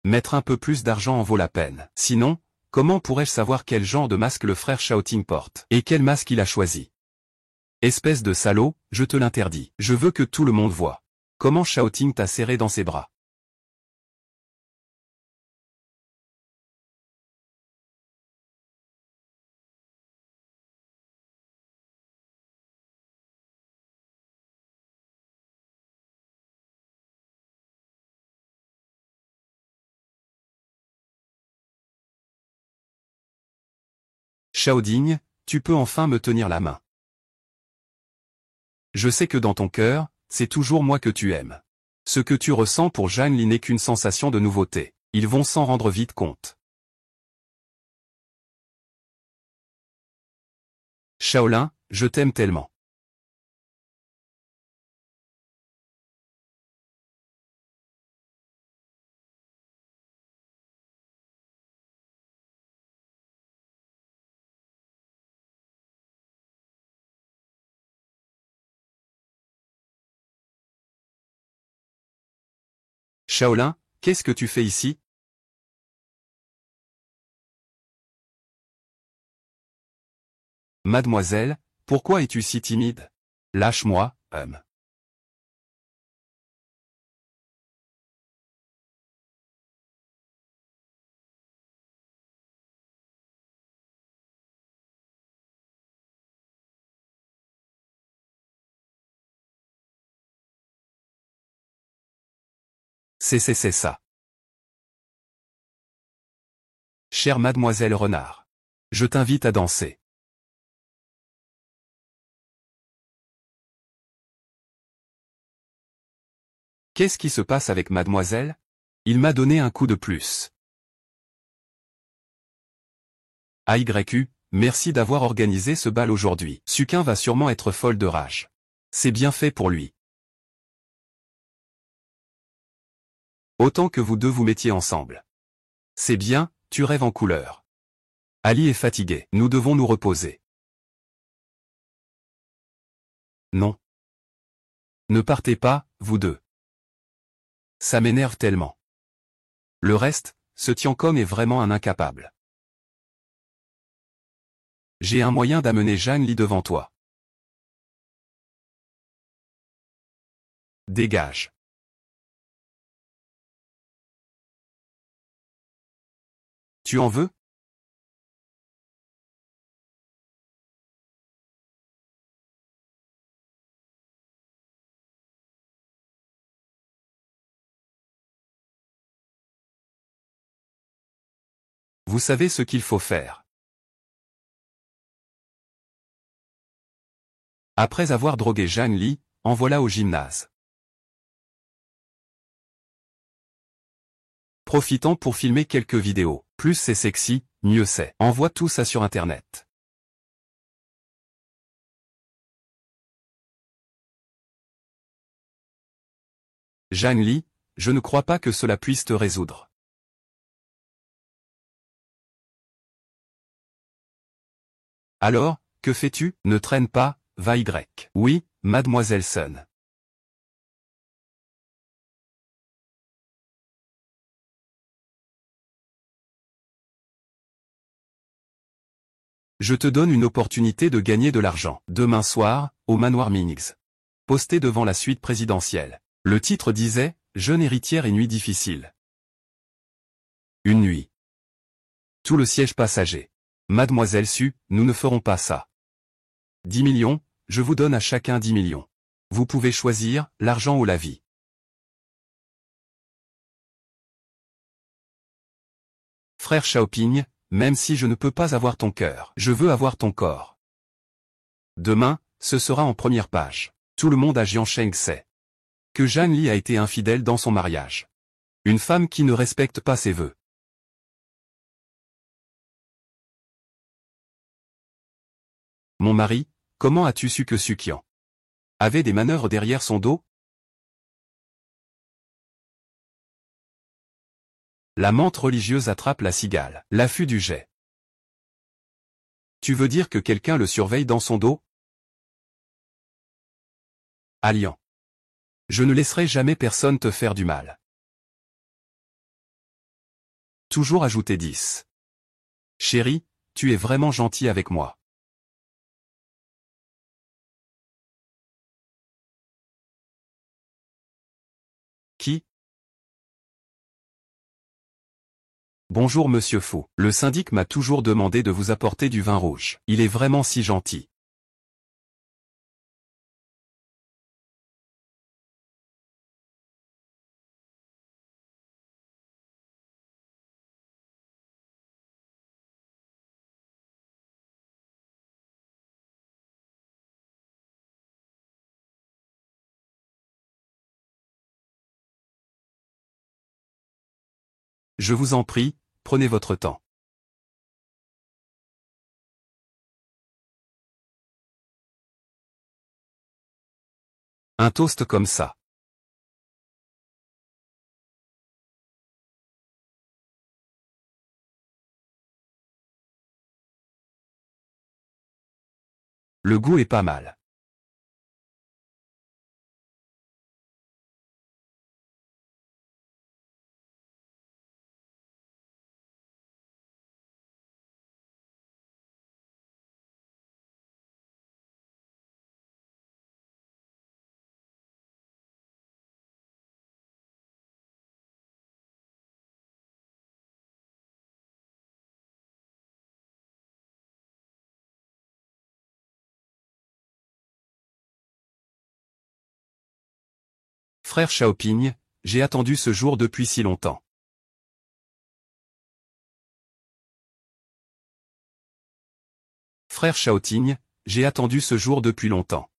Mettre un peu plus d'argent en vaut la peine. Sinon, comment pourrais-je savoir quel genre de masque le frère Xiaoting porte? Et quel masque il a choisi? Espèce de salaud, je te l'interdis. Je veux que tout le monde voie. Comment Xiaoting t'a serré dans ses bras. Xiaoding, tu peux enfin me tenir la main. Je sais que dans ton cœur, c'est toujours moi que tu aimes. Ce que tu ressens pour Zhang Li n'est qu'une sensation de nouveauté. Ils vont s'en rendre vite compte. Shaolin, je t'aime tellement. Shaolin, qu'est-ce que tu fais ici? Mademoiselle, pourquoi es-tu si timide? Lâche-moi, homme. C'est ça. Chère mademoiselle Renard. Je t'invite à danser. Qu'est-ce qui se passe avec mademoiselle? Il m'a donné un coup de plus. AYU, merci d'avoir organisé ce bal aujourd'hui. Sukin va sûrement être folle de rage. C'est bien fait pour lui. Autant que vous deux vous mettiez ensemble. C'est bien, tu rêves en couleur. Ali est fatigué. Nous devons nous reposer. Non. Ne partez pas, vous deux. Ça m'énerve tellement. Le reste, ce Tiancom est vraiment un incapable. J'ai un moyen d'amener Zhang Li devant toi. Dégage. Tu en veux? Vous savez ce qu'il faut faire. Après avoir drogué Zhang Li, en voilà au gymnase. Profitons pour filmer quelques vidéos. Plus c'est sexy, mieux c'est. Envoie tout ça sur internet. Zhang Li, je ne crois pas que cela puisse te résoudre. Alors, que fais-tu? Ne traîne pas, va Y. Oui, mademoiselle Sun. Je te donne une opportunité de gagner de l'argent. Demain soir, au manoir Ming's. Posté devant la suite présidentielle. Le titre disait, Jeune héritière et nuit difficile. Une nuit. Tout le siège passager. Mademoiselle Su, nous ne ferons pas ça. 10 millions, je vous donne à chacun 10 millions. Vous pouvez choisir, l'argent ou la vie. Frère Xiaoping, même si je ne peux pas avoir ton cœur, je veux avoir ton corps. Demain, ce sera en première page. Tout le monde à Jiansheng sait que Zhang Li a été infidèle dans son mariage. Une femme qui ne respecte pas ses vœux. Mon mari, comment as-tu su que Sukian avait des manœuvres derrière son dos? La menthe religieuse attrape la cigale. L'affût du jet. Tu veux dire que quelqu'un le surveille dans son dos? Alliant. Je ne laisserai jamais personne te faire du mal. Toujours ajouter 10. Chérie, tu es vraiment gentil avec moi. Qui? Bonjour monsieur Fou. Le syndic m'a toujours demandé de vous apporter du vin rouge. Il est vraiment si gentil. Je vous en prie, prenez votre temps. Un toast comme ça. Le goût est pas mal. Frère Xiaoping, j'ai attendu ce jour depuis si longtemps. Frère Xiaoting, j'ai attendu ce jour depuis longtemps.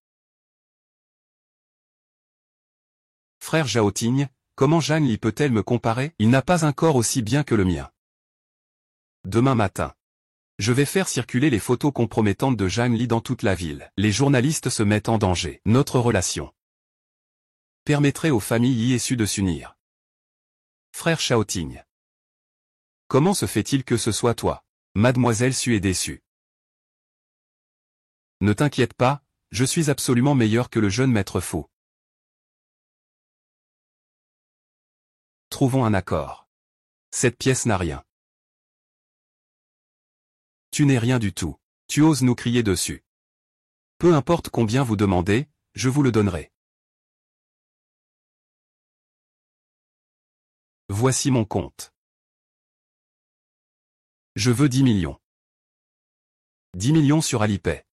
Frère Xiaoting, comment Zhang Li peut-elle me comparer? Il n'a pas un corps aussi bien que le mien. Demain matin. Je vais faire circuler les photos compromettantes de Zhang Li dans toute la ville. Les journalistes se mettent en danger. Notre relation permettrait aux familles issues de s'unir. Frère Xiaoting. Comment se fait-il que ce soit toi? Mademoiselle Su est déçue. Ne t'inquiète pas, je suis absolument meilleur que le jeune maître fou. Trouvons un accord. Cette pièce n'a rien. Tu n'es rien du tout. Tu oses nous crier dessus. Peu importe combien vous demandez, je vous le donnerai. Voici mon compte. Je veux 10 millions. 10 millions sur Alipay.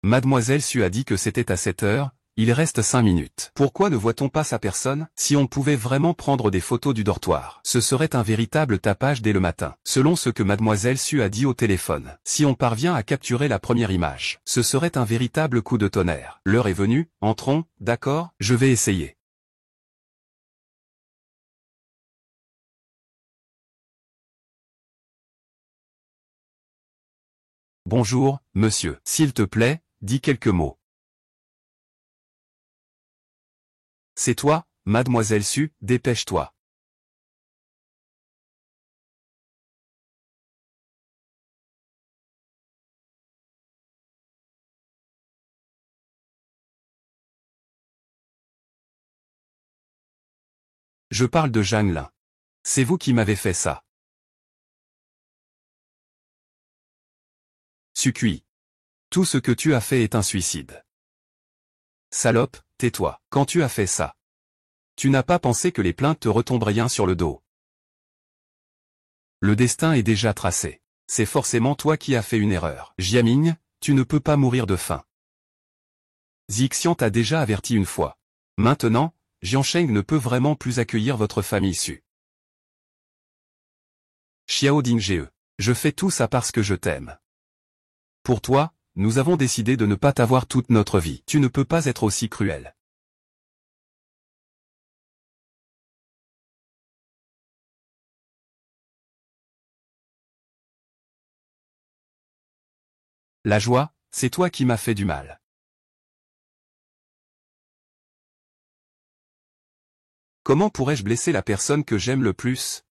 Mademoiselle Su a dit que c'était à 7 heures, il reste 5 minutes. Pourquoi ne voit-on pas sa personne? Si on pouvait vraiment prendre des photos du dortoir, ce serait un véritable tapage dès le matin. Selon ce que Mademoiselle Su a dit au téléphone, si on parvient à capturer la première image, ce serait un véritable coup de tonnerre. L'heure est venue, entrons, d'accord, je vais essayer. Bonjour, monsieur. S'il te plaît, dis quelques mots. C'est toi, Mademoiselle Su, dépêche-toi. Je parle de Zhang Lin. C'est vous qui m'avez fait ça. Sucui. Tout ce que tu as fait est un suicide. Salope, tais-toi. Quand tu as fait ça, tu n'as pas pensé que les plaintes te retomberaient sur le dos. Le destin est déjà tracé. C'est forcément toi qui as fait une erreur. Jiaming, tu ne peux pas mourir de faim. Zixian t'a déjà averti une fois. Maintenant, Jiansheng ne peut vraiment plus accueillir votre famille Su. Xiao Dingge, je fais tout ça parce que je t'aime. Pour toi, nous avons décidé de ne pas t'avoir toute notre vie. Tu ne peux pas être aussi cruel. La joie, c'est toi qui m'as fait du mal. Comment pourrais-je blesser la personne que j'aime le plus?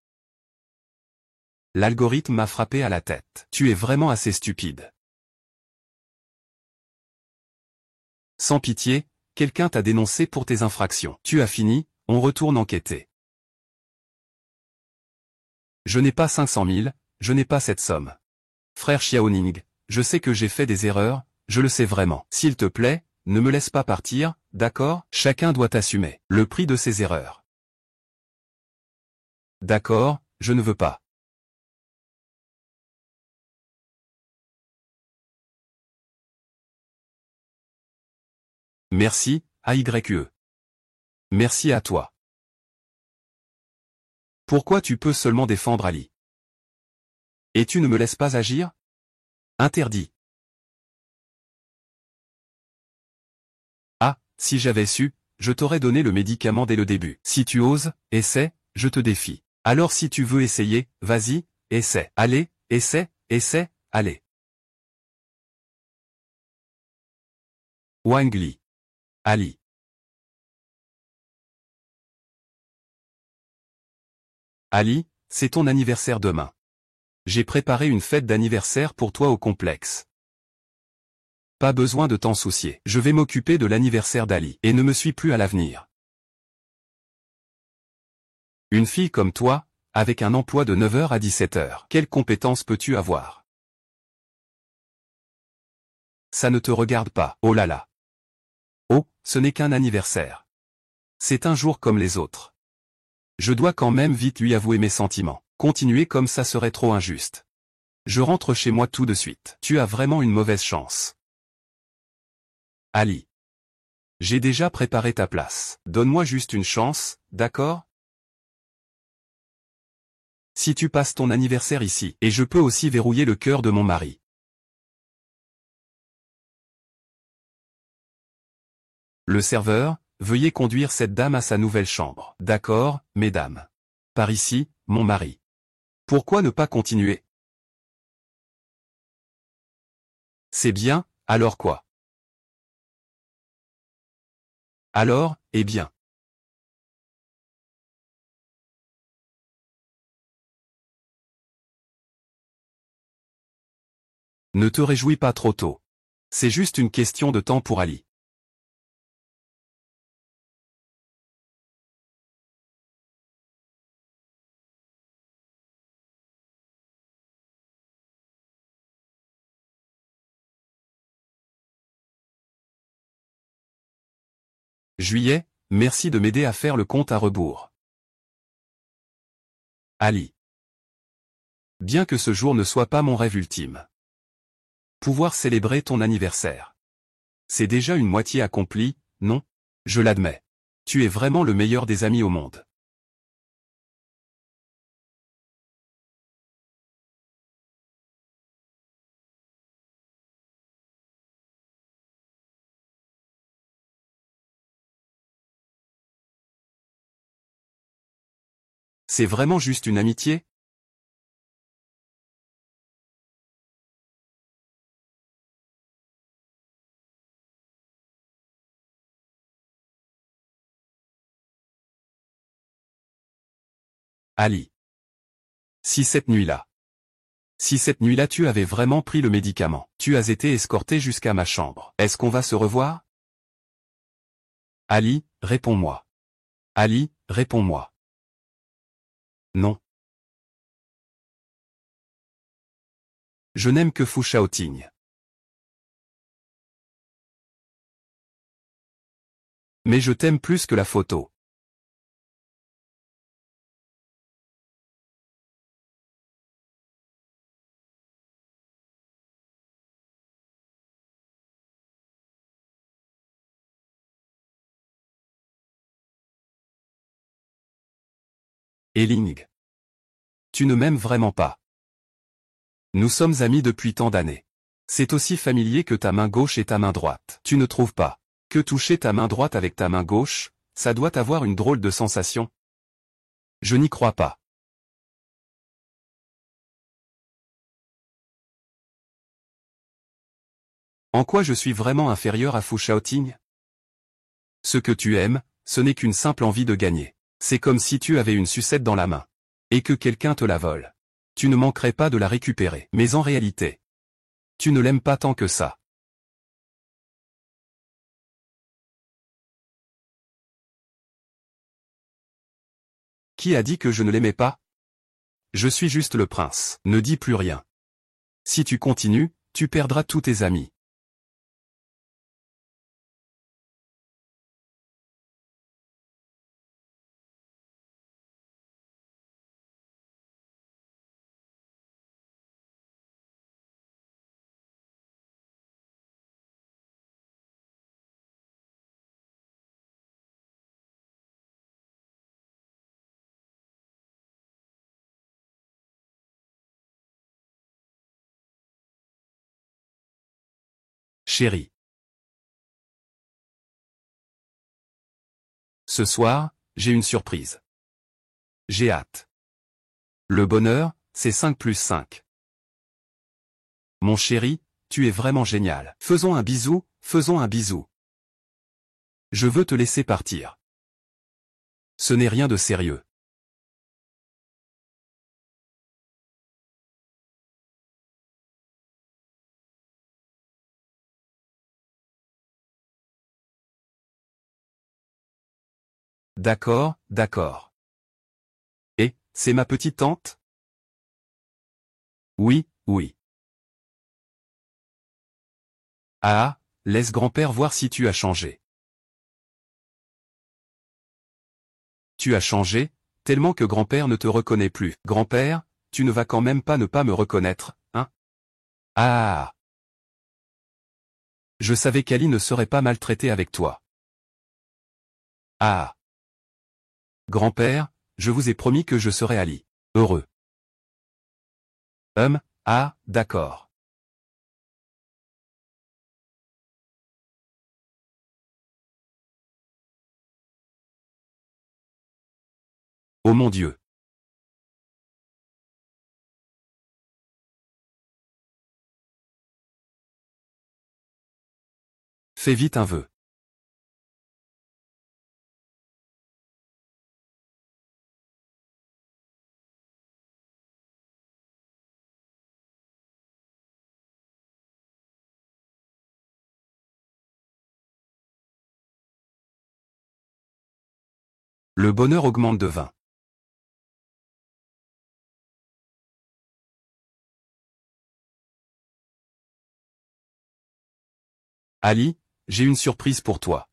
L'algorithme m'a frappé à la tête. Tu es vraiment assez stupide. Sans pitié, quelqu'un t'a dénoncé pour tes infractions. Tu as fini, on retourne enquêter. Je n'ai pas 500 000, je n'ai pas cette somme. Frère Xiaoning, je sais que j'ai fait des erreurs, je le sais vraiment. S'il te plaît, ne me laisse pas partir, d'accord? Chacun doit assumer le prix de ses erreurs. D'accord, je ne veux pas. Merci, AYE. Merci à toi. Pourquoi tu peux seulement défendre Ali? Et tu ne me laisses pas agir? Interdit. si j'avais su, je t'aurais donné le médicament dès le début. Si tu oses, essaie, je te défie. Alors si tu veux essayer, vas-y, essaie. Allez, essaie, essaie, allez. Wang Li. Ali. Ali, c'est ton anniversaire demain. J'ai préparé une fête d'anniversaire pour toi au complexe. Pas besoin de t'en soucier. Je vais m'occuper de l'anniversaire d'Ali et ne me suis plus à l'avenir. Une fille comme toi, avec un emploi de 9 heures à 17 heures, quelles compétences peux-tu avoir? Ça ne te regarde pas, oh là là. Oh, ce n'est qu'un anniversaire. C'est un jour comme les autres. Je dois quand même vite lui avouer mes sentiments. Continuer comme ça serait trop injuste. Je rentre chez moi tout de suite. Tu as vraiment une mauvaise chance. Ali. J'ai déjà préparé ta place. Donne-moi juste une chance, d'accord? Si tu passes ton anniversaire ici, et je peux aussi verrouiller le cœur de mon mari. Le serveur, veuillez conduire cette dame à sa nouvelle chambre. D'accord, mesdames. Par ici, mon mari. Pourquoi ne pas continuer? C'est bien, alors quoi? Alors, eh bien. Ne te réjouis pas trop tôt. C'est juste une question de temps pour Ali. Juillet, merci de m'aider à faire le compte à rebours. Ali. Bien que ce jour ne soit pas mon rêve ultime. Pouvoir célébrer ton anniversaire. C'est déjà une moitié accomplie, non? Je l'admets. Tu es vraiment le meilleur des amis au monde. C'est vraiment juste une amitié? Ali. Si cette nuit-là. Si cette nuit-là tu avais vraiment pris le médicament, tu as été escorté jusqu'à ma chambre. Est-ce qu'on va se revoir? Ali, réponds-moi. Ali, réponds-moi. Non. Je n'aime que Fu Shaoting. Mais je t'aime plus que la photo. Eling. Tu ne m'aimes vraiment pas. Nous sommes amis depuis tant d'années. C'est aussi familier que ta main gauche et ta main droite. Tu ne trouves pas que toucher ta main droite avec ta main gauche, ça doit avoir une drôle de sensation? Je n'y crois pas. En quoi je suis vraiment inférieur à Fu Shaoting? Ce que tu aimes, ce n'est qu'une simple envie de gagner. C'est comme si tu avais une sucette dans la main. Et que quelqu'un te la vole. Tu ne manquerais pas de la récupérer. Mais en réalité, tu ne l'aimes pas tant que ça. Qui a dit que je ne l'aimais pas? Je suis juste le prince. Ne dis plus rien. Si tu continues, tu perdras tous tes amis. Chérie. Ce soir, j'ai une surprise. J'ai hâte. Le bonheur, c'est 5 plus 5. Mon chéri, tu es vraiment génial. Faisons un bisou, faisons un bisou. Je veux te laisser partir. Ce n'est rien de sérieux. D'accord, d'accord. Et, c'est ma petite tante? Oui, oui. Ah, laisse grand-père voir si tu as changé. Tu as changé, tellement que grand-père ne te reconnaît plus. Grand-père, tu ne vas quand même pas ne pas me reconnaître, hein? Ah! Je savais qu'Ali ne serait pas maltraité avec toi. Ah! Grand-père, je vous ai promis que je serais Ali. Heureux. Ah, d'accord. Oh mon Dieu. Fais vite un vœu. Le bonheur augmente de 20. Ali, j'ai une surprise pour toi.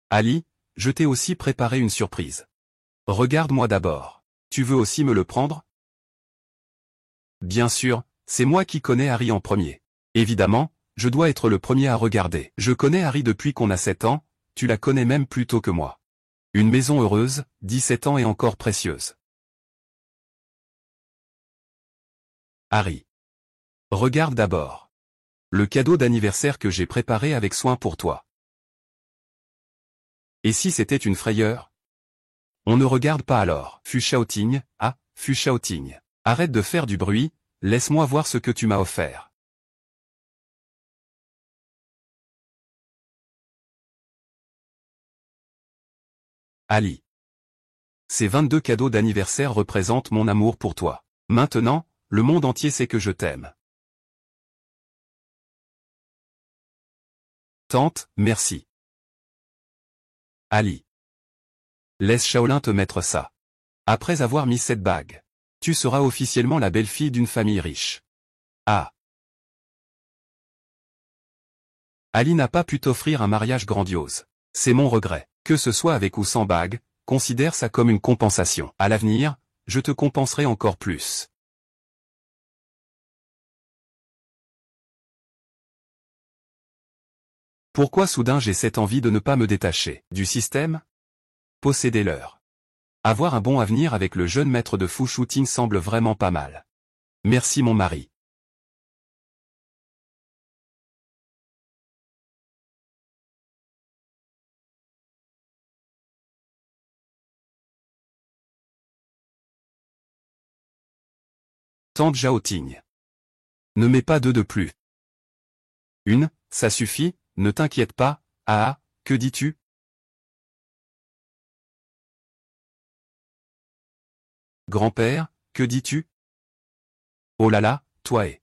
Ali, je t'ai aussi préparé une surprise. Regarde-moi d'abord. Tu veux aussi me le prendre? Bien sûr, c'est moi qui connais Harry en premier. Évidemment, je dois être le premier à regarder. Je connais Harry depuis qu'on a 7 ans, tu la connais même plus tôt que moi. Une maison heureuse, 17 ans et encore précieuse. Harry. Regarde d'abord. Le cadeau d'anniversaire que j'ai préparé avec soin pour toi. Et si c'était une frayeur? On ne regarde pas alors. Fut shouting, ah, fut shouting. Arrête de faire du bruit, laisse-moi voir ce que tu m'as offert. Ali. Ces 22 cadeaux d'anniversaire représentent mon amour pour toi. Maintenant, le monde entier sait que je t'aime. Tante, merci. Ali. Laisse Shaolin te mettre ça. Après avoir mis cette bague, tu seras officiellement la belle-fille d'une famille riche. Ah. Ali n'a pas pu t'offrir un mariage grandiose. C'est mon regret. Que ce soit avec ou sans bague, considère ça comme une compensation. À l'avenir, je te compenserai encore plus. Pourquoi soudain j'ai cette envie de ne pas me détacher du système? Posséder l'heure. Avoir un bon avenir avec le jeune maître de fou shooting semble vraiment pas mal. Merci mon mari. Tante Jaoting. Ne mets pas deux de plus. Une, ça suffit, ne t'inquiète pas, ah, que dis-tu? Grand-père, que dis-tu? Oh là là, toi et...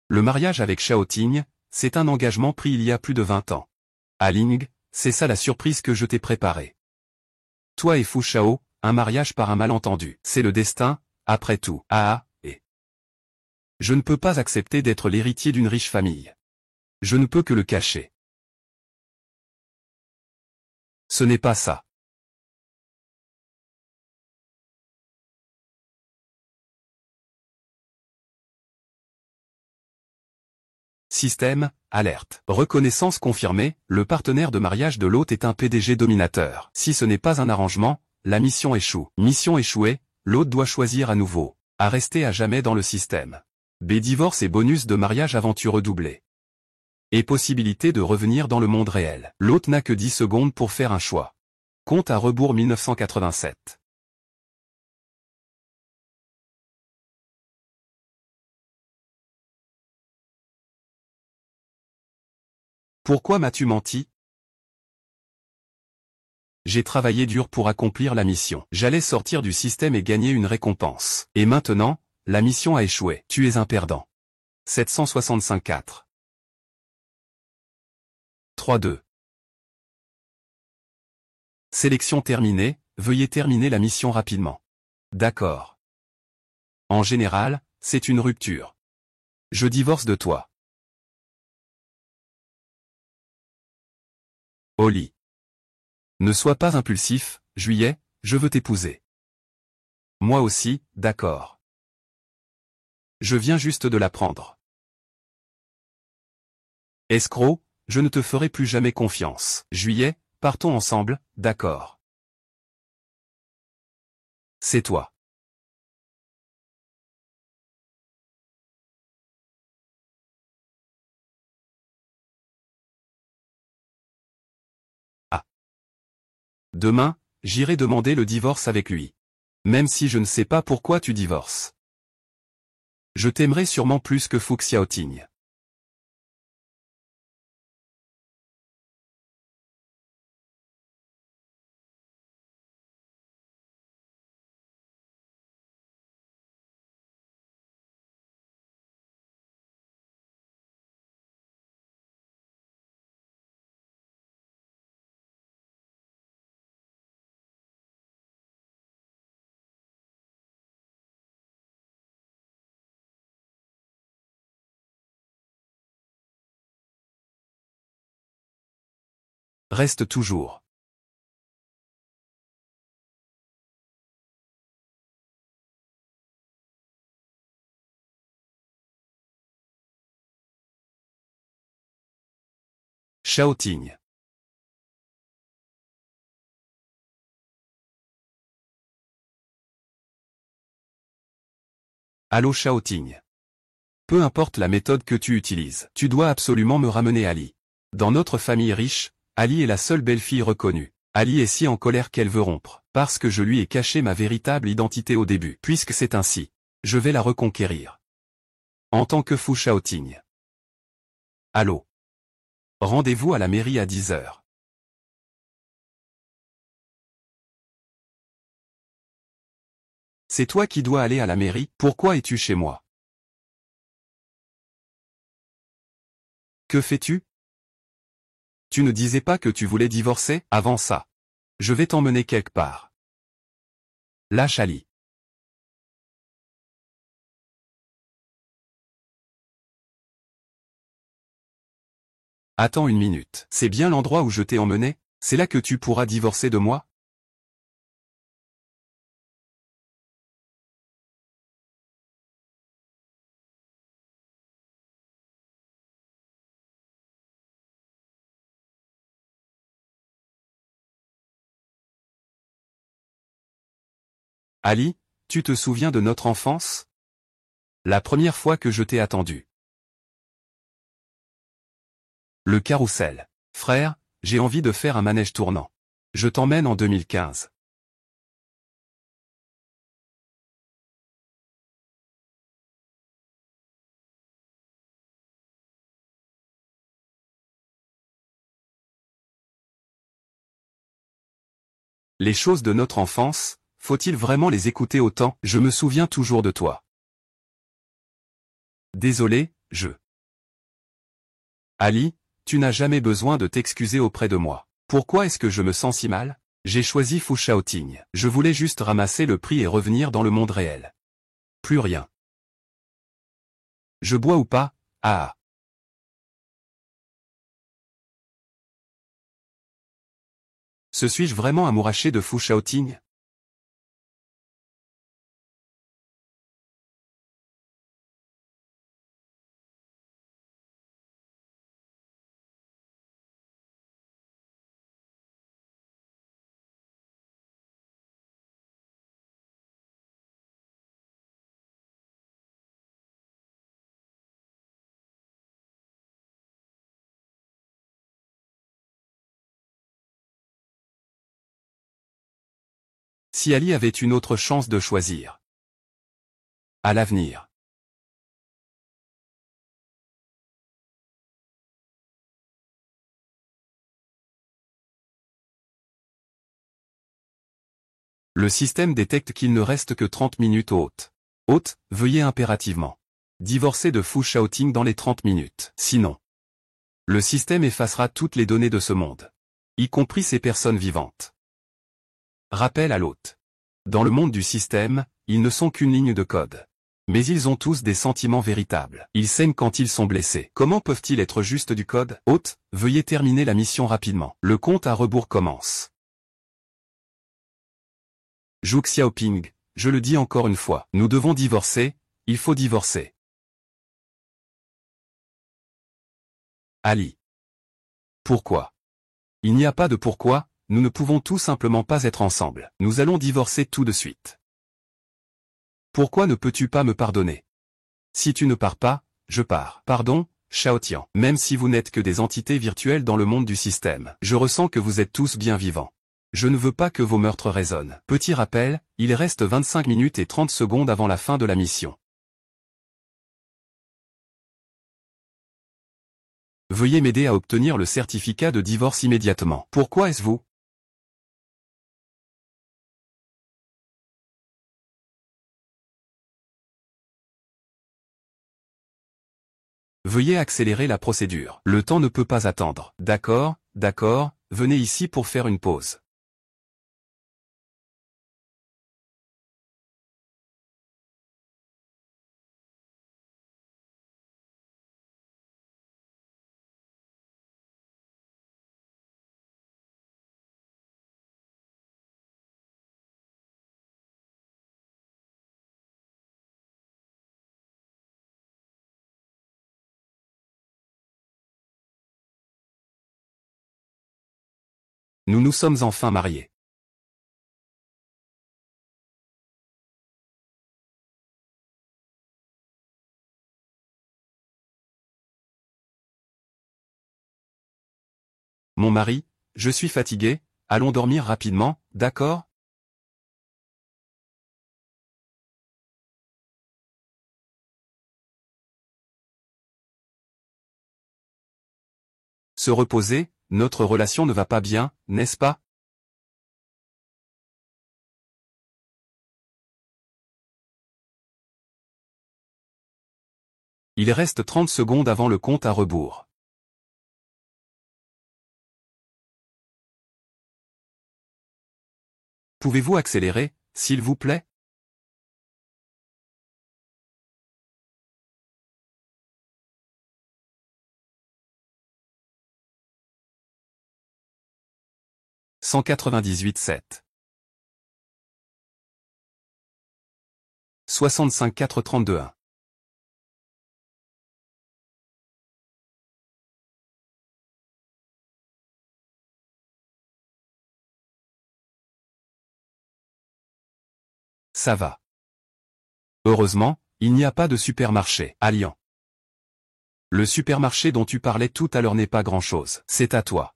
Le mariage avec Shaoting, c'est un engagement pris il y a plus de 20 ans. Aling, c'est ça la surprise que je t'ai préparée. Toi et Fu Shao, un mariage par un malentendu. C'est le destin, après tout. Ah, et... Je ne peux pas accepter d'être l'héritier d'une riche famille. Je ne peux que le cacher. Ce n'est pas ça. Système, alerte. Reconnaissance confirmée, le partenaire de mariage de l'hôte est un PDG dominateur. Si ce n'est pas un arrangement, la mission échoue. Mission échouée, l'hôte doit choisir à nouveau. À rester à jamais dans le système. B. Divorce et bonus de mariage aventureux doublé. Et possibilité de revenir dans le monde réel. L'hôte n'a que 10 secondes pour faire un choix. Compte à rebours 1987. Pourquoi m'as-tu menti? J'ai travaillé dur pour accomplir la mission. J'allais sortir du système et gagner une récompense. Et maintenant, la mission a échoué. Tu es un perdant. 765-4. 3-2. Sélection terminée, veuillez terminer la mission rapidement. D'accord. En général, c'est une rupture. Je divorce de toi. Oli. Ne sois pas impulsif, Juillet, je veux t'épouser. Moi aussi, d'accord. Je viens juste de l'apprendre. Escroc, je ne te ferai plus jamais confiance. Juillet, partons ensemble, d'accord. C'est toi. Ah. Demain, j'irai demander le divorce avec lui. Même si je ne sais pas pourquoi tu divorces. Je t'aimerai sûrement plus que Fu Xiaoting. Reste toujours. Xiaoting. Allô Xiaoting. Peu importe la méthode que tu utilises, tu dois absolument me ramener Ali. Dans notre famille riche, Ali est la seule belle-fille reconnue. Ali est si en colère qu'elle veut rompre, parce que je lui ai caché ma véritable identité au début. Puisque c'est ainsi, je vais la reconquérir. En tant que Fu Xiaoting. Allô. Rendez-vous à la mairie à 10 heures. C'est toi qui dois aller à la mairie, pourquoi es-tu chez moi? Que fais-tu? Tu ne disais pas que tu voulais divorcer, avant ça. Je vais t'emmener quelque part. Lâche Ali. Attends une minute. C'est bien l'endroit où je t'ai emmené? C'est là que tu pourras divorcer de moi? Ali, tu te souviens de notre enfance? La première fois que je t'ai attendu. Le carrousel. Frère, j'ai envie de faire un manège tournant. Je t'emmène en 2015. Les choses de notre enfance, faut-il vraiment les écouter autant? Je me souviens toujours de toi. Désolé, Ali, tu n'as jamais besoin de t'excuser auprès de moi. Pourquoi est-ce que je me sens si mal? J'ai choisi Fu Shaoting. Je voulais juste ramasser le prix et revenir dans le monde réel. Plus rien. Je bois ou pas? Ah. Se suis-je vraiment amouraché de Fu Shaoting? Si Ali avait une autre chance de choisir. À l'avenir. Le système détecte qu'il ne reste que 30 minutes au hôte. Hôte, veuillez impérativement divorcer de Fu Shaoting dans les 30 minutes. Sinon, le système effacera toutes les données de ce monde, y compris ces personnes vivantes. Rappel à l'hôte. Dans le monde du système, ils ne sont qu'une ligne de code. Mais ils ont tous des sentiments véritables. Ils saignent quand ils sont blessés. Comment peuvent-ils être juste du code? Hôte, veuillez terminer la mission rapidement. Le compte à rebours commence. Zhu Xiaoping, je le dis encore une fois, nous devons divorcer, il faut divorcer. Ali. Pourquoi? Il n'y a pas de pourquoi, nous ne pouvons tout simplement pas être ensemble. Nous allons divorcer tout de suite. Pourquoi ne peux-tu pas me pardonner? Si tu ne pars pas, je pars. Pardon, Xiaotian. Même si vous n'êtes que des entités virtuelles dans le monde du système, je ressens que vous êtes tous bien vivants. Je ne veux pas que vos meurtres résonnent. Petit rappel, il reste 25 minutes et 30 secondes avant la fin de la mission. Veuillez m'aider à obtenir le certificat de divorce immédiatement. Pourquoi est-ce vous? Veuillez accélérer la procédure. Le temps ne peut pas attendre. D'accord, d'accord, venez ici pour faire une pause. Nous nous sommes enfin mariés. Mon mari, je suis fatigué, allons dormir rapidement, d'accord? Se reposer, notre relation ne va pas bien, n'est-ce pas? Il reste 30 secondes avant le compte à rebours. Pouvez-vous accélérer, s'il vous plaît? « 198,7. 65,432,1. Ça va. Heureusement, il n'y a pas de supermarché. Alliant. Le supermarché dont tu parlais tout à l'heure n'est pas grand-chose. C'est à toi.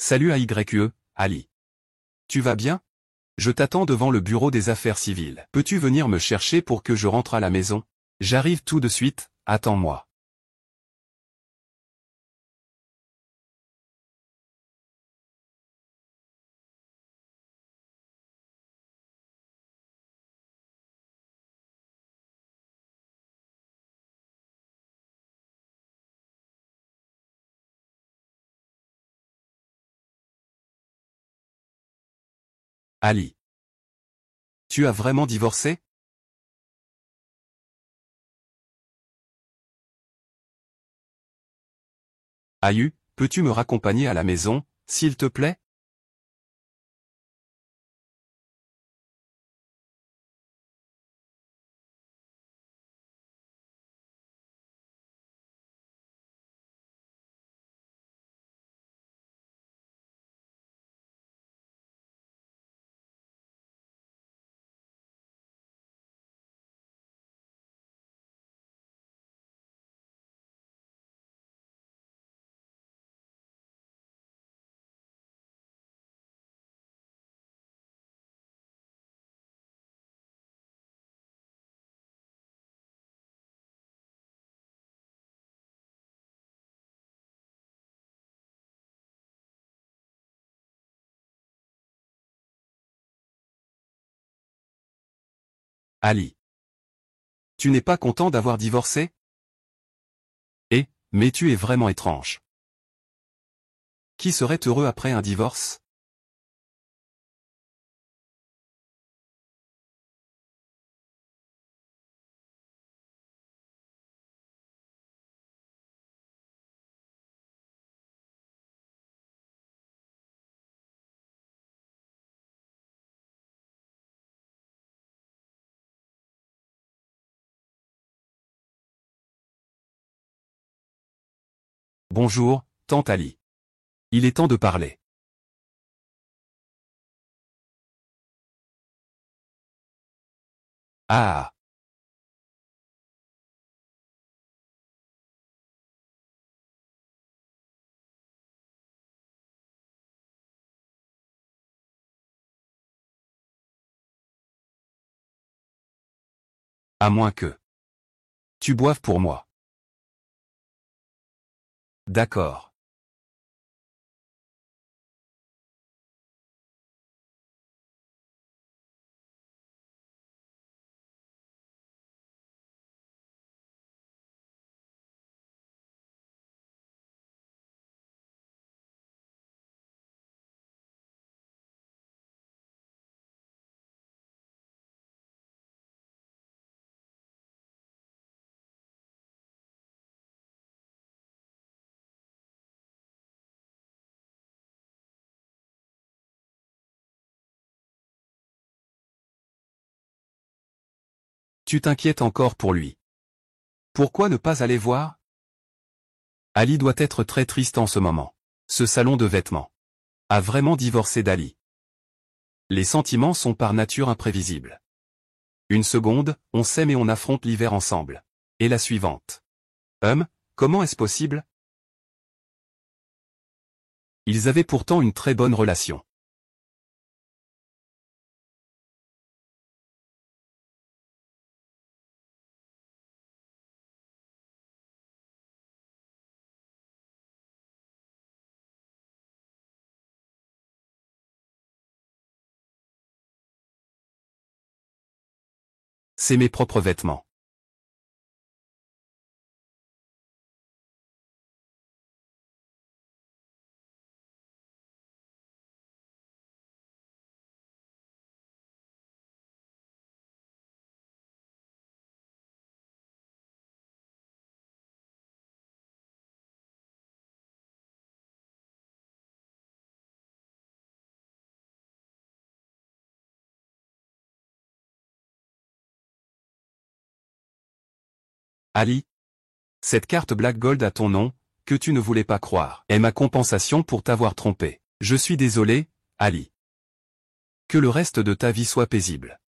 Salut à YE, Ali. Tu vas bien? Je t'attends devant le bureau des affaires civiles. Peux-tu venir me chercher pour que je rentre à la maison? J'arrive tout de suite, attends-moi. Ali. Tu as vraiment divorcé? Ayu, peux-tu me raccompagner à la maison, s'il te plaît? Ali. Tu n'es pas content d'avoir divorcé? Mais tu es vraiment étrange. Qui serait heureux après un divorce? Bonjour, tante Ali. Il est temps de parler. Ah, à moins que tu boives pour moi. D'accord. Tu t'inquiètes encore pour lui. Pourquoi ne pas aller voir? Ali doit être très triste en ce moment. Ce salon de vêtements a vraiment divorcé d'Ali. Les sentiments sont par nature imprévisibles. Une seconde, on s'aime et on affronte l'hiver ensemble. Et la suivante. Comment est-ce possible? Ils avaient pourtant une très bonne relation. C'est mes propres vêtements. Ali, cette carte Black Gold à ton nom, que tu ne voulais pas croire, est ma compensation pour t'avoir trompé. Je suis désolé, Ali. Que le reste de ta vie soit paisible.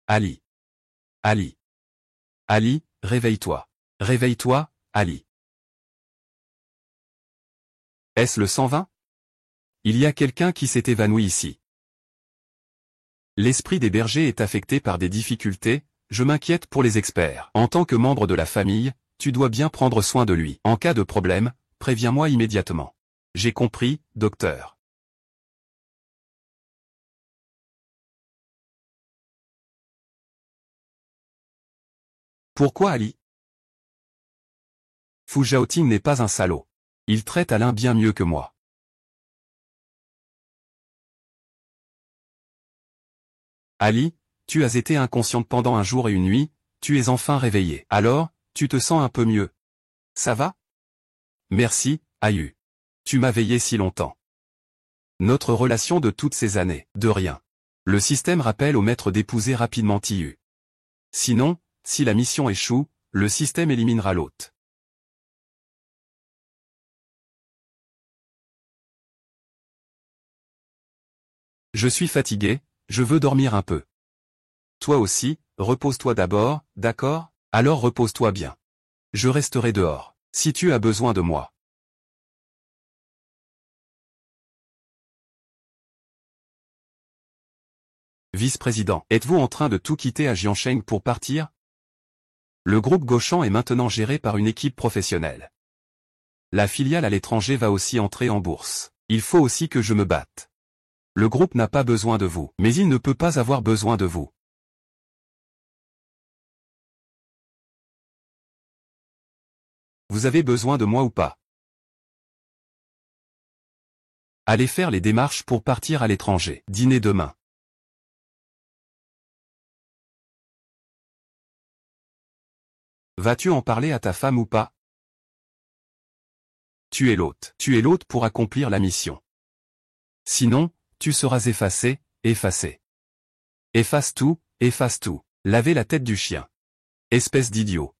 Ali. Ali. Ali, réveille-toi. Réveille-toi, Ali. Est-ce le 120? Il y a quelqu'un qui s'est évanoui ici. L'esprit des bergers est affecté par des difficultés, je m'inquiète pour les experts. En tant que membre de la famille, tu dois bien prendre soin de lui. En cas de problème, préviens-moi immédiatement. J'ai compris, docteur. Pourquoi Ali? Fu Zhaoting n'est pas un salaud. Il traite Alain bien mieux que moi. Ali, tu as été inconsciente pendant un jour et une nuit, tu es enfin réveillée. Alors, tu te sens un peu mieux. Ça va? Merci, Ayu. Tu m'as veillé si longtemps. Notre relation de toutes ces années, de rien. Le système rappelle au maître d'épouser rapidement Tiyu. Sinon, si la mission échoue, le système éliminera l'hôte. Je suis fatigué, je veux dormir un peu. Toi aussi, repose-toi d'abord, d'accord? Alors repose-toi bien. Je resterai dehors, si tu as besoin de moi. Vice-président, êtes-vous en train de tout quitter à Jiansheng pour partir? Le groupe Gauchan est maintenant géré par une équipe professionnelle. La filiale à l'étranger va aussi entrer en bourse. Il faut aussi que je me batte. Le groupe n'a pas besoin de vous, mais il ne peut pas avoir besoin de vous. Vous avez besoin de moi ou pas? Allez faire les démarches pour partir à l'étranger. Dîner demain. Vas-tu en parler à ta femme ou pas? Tu es l'hôte. Tu es l'hôte pour accomplir la mission. Sinon, tu seras effacé, effacé. Efface tout, efface tout. Lavez la tête du chien. Espèce d'idiot.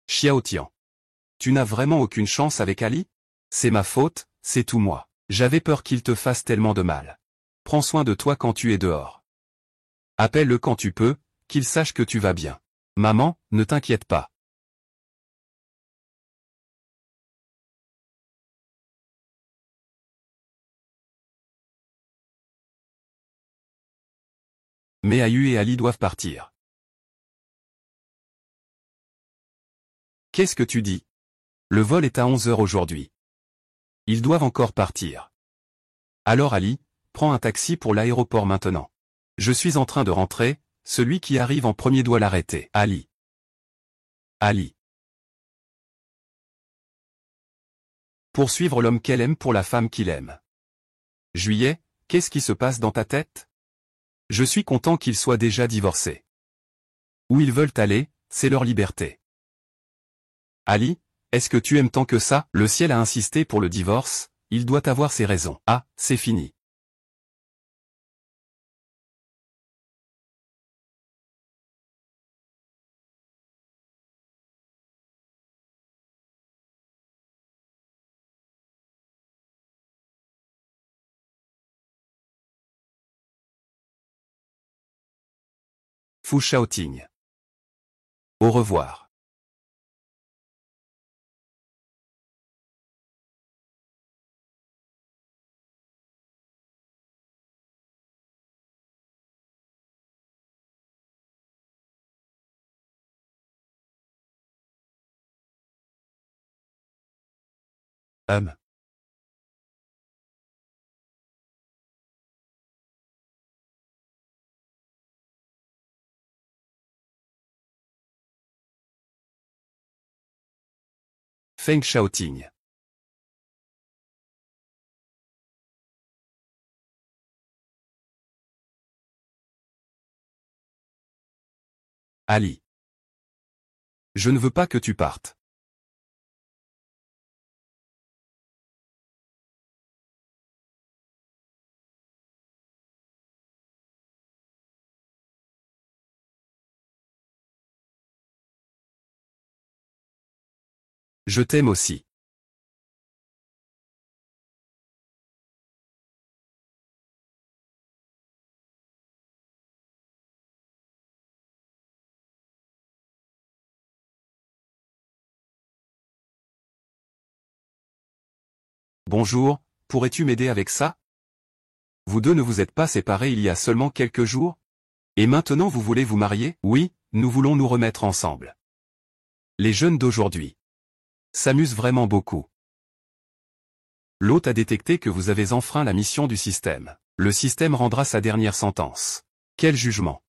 Xiao Tian. Tu n'as vraiment aucune chance avec Ali? C'est ma faute, c'est tout moi. J'avais peur qu'il te fasse tellement de mal. Prends soin de toi quand tu es dehors. Appelle-le quand tu peux, qu'il sache que tu vas bien. Maman, ne t'inquiète pas. Mais Ayu et Ali doivent partir. Qu'est-ce que tu dis? Le vol est à 11 heures aujourd'hui. Ils doivent encore partir. Alors Ali, prends un taxi pour l'aéroport maintenant. Je suis en train de rentrer, celui qui arrive en premier doit l'arrêter. Ali. Ali. Poursuivre l'homme qu'elle aime pour la femme qu'il aime. Juillet, qu'est-ce qui se passe dans ta tête? Je suis content qu'ils soient déjà divorcés. Où ils veulent aller, c'est leur liberté. Ali, est-ce que tu aimes tant que ça? Le ciel a insisté pour le divorce, il doit avoir ses raisons. Ah, c'est fini. Fu Shaoting. Au revoir. Feng Shaoting. Ali. Je ne veux pas que tu partes. Je t'aime aussi. Bonjour, pourrais-tu m'aider avec ça? Vous deux ne vous êtes pas séparés il y a seulement quelques jours? Et maintenant vous voulez vous marier? Oui, nous voulons nous remettre ensemble. Les jeunes d'aujourd'hui s'amusent vraiment beaucoup. L'hôte a détecté que vous avez enfreint la mission du système. Le système rendra sa dernière sentence. Quel jugement!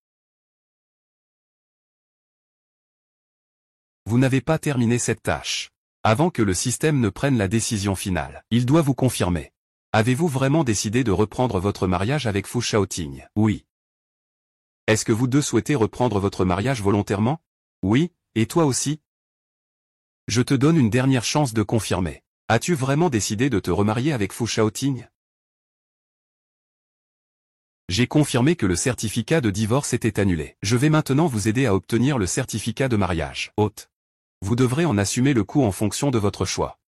Vous n'avez pas terminé cette tâche. Avant que le système ne prenne la décision finale, il doit vous confirmer. Avez-vous vraiment décidé de reprendre votre mariage avec Fu Shaoting? Oui. Est-ce que vous deux souhaitez reprendre votre mariage volontairement? Oui, et toi aussi? Je te donne une dernière chance de confirmer. As-tu vraiment décidé de te remarier avec Fu Shaoting? J'ai confirmé que le certificat de divorce était annulé. Je vais maintenant vous aider à obtenir le certificat de mariage. Hôte. Vous devrez en assumer le coût en fonction de votre choix.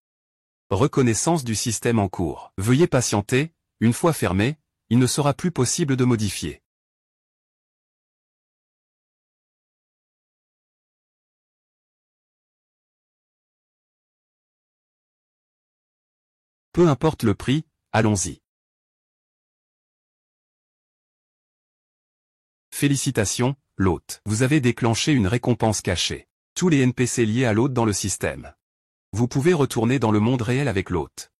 Reconnaissance du système en cours. Veuillez patienter, une fois fermé, il ne sera plus possible de modifier. Peu importe le prix, allons-y. Félicitations, l'hôte. Vous avez déclenché une récompense cachée. Tous les NPC liés à l'hôte dans le système. Vous pouvez retourner dans le monde réel avec l'hôte.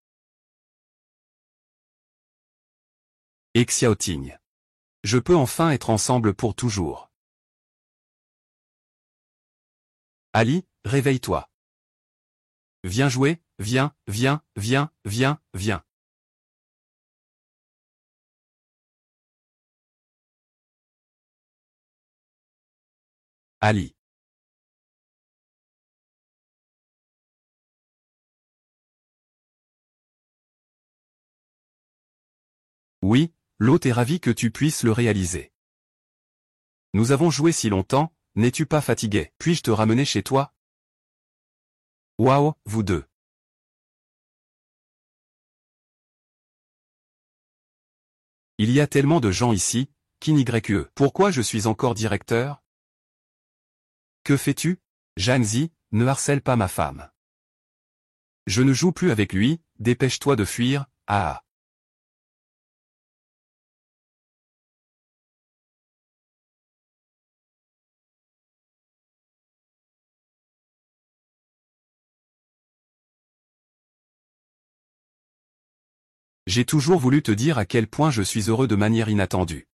Xiaoting. Je peux enfin être ensemble pour toujours. Ali, réveille-toi. Viens jouer, viens, viens, viens, viens, viens. Ali. Oui, l'hôte est ravi que tu puisses le réaliser. Nous avons joué si longtemps, n'es-tu pas fatigué? Puis-je te ramener chez toi? Waouh, vous deux. Il y a tellement de gens ici, qu'YE. Pourquoi je suis encore directeur? Que fais-tu? Janzi, ne harcèle pas ma femme. Je ne joue plus avec lui, dépêche-toi de fuir, ah. J'ai toujours voulu te dire à quel point je suis heureux de manière inattendue.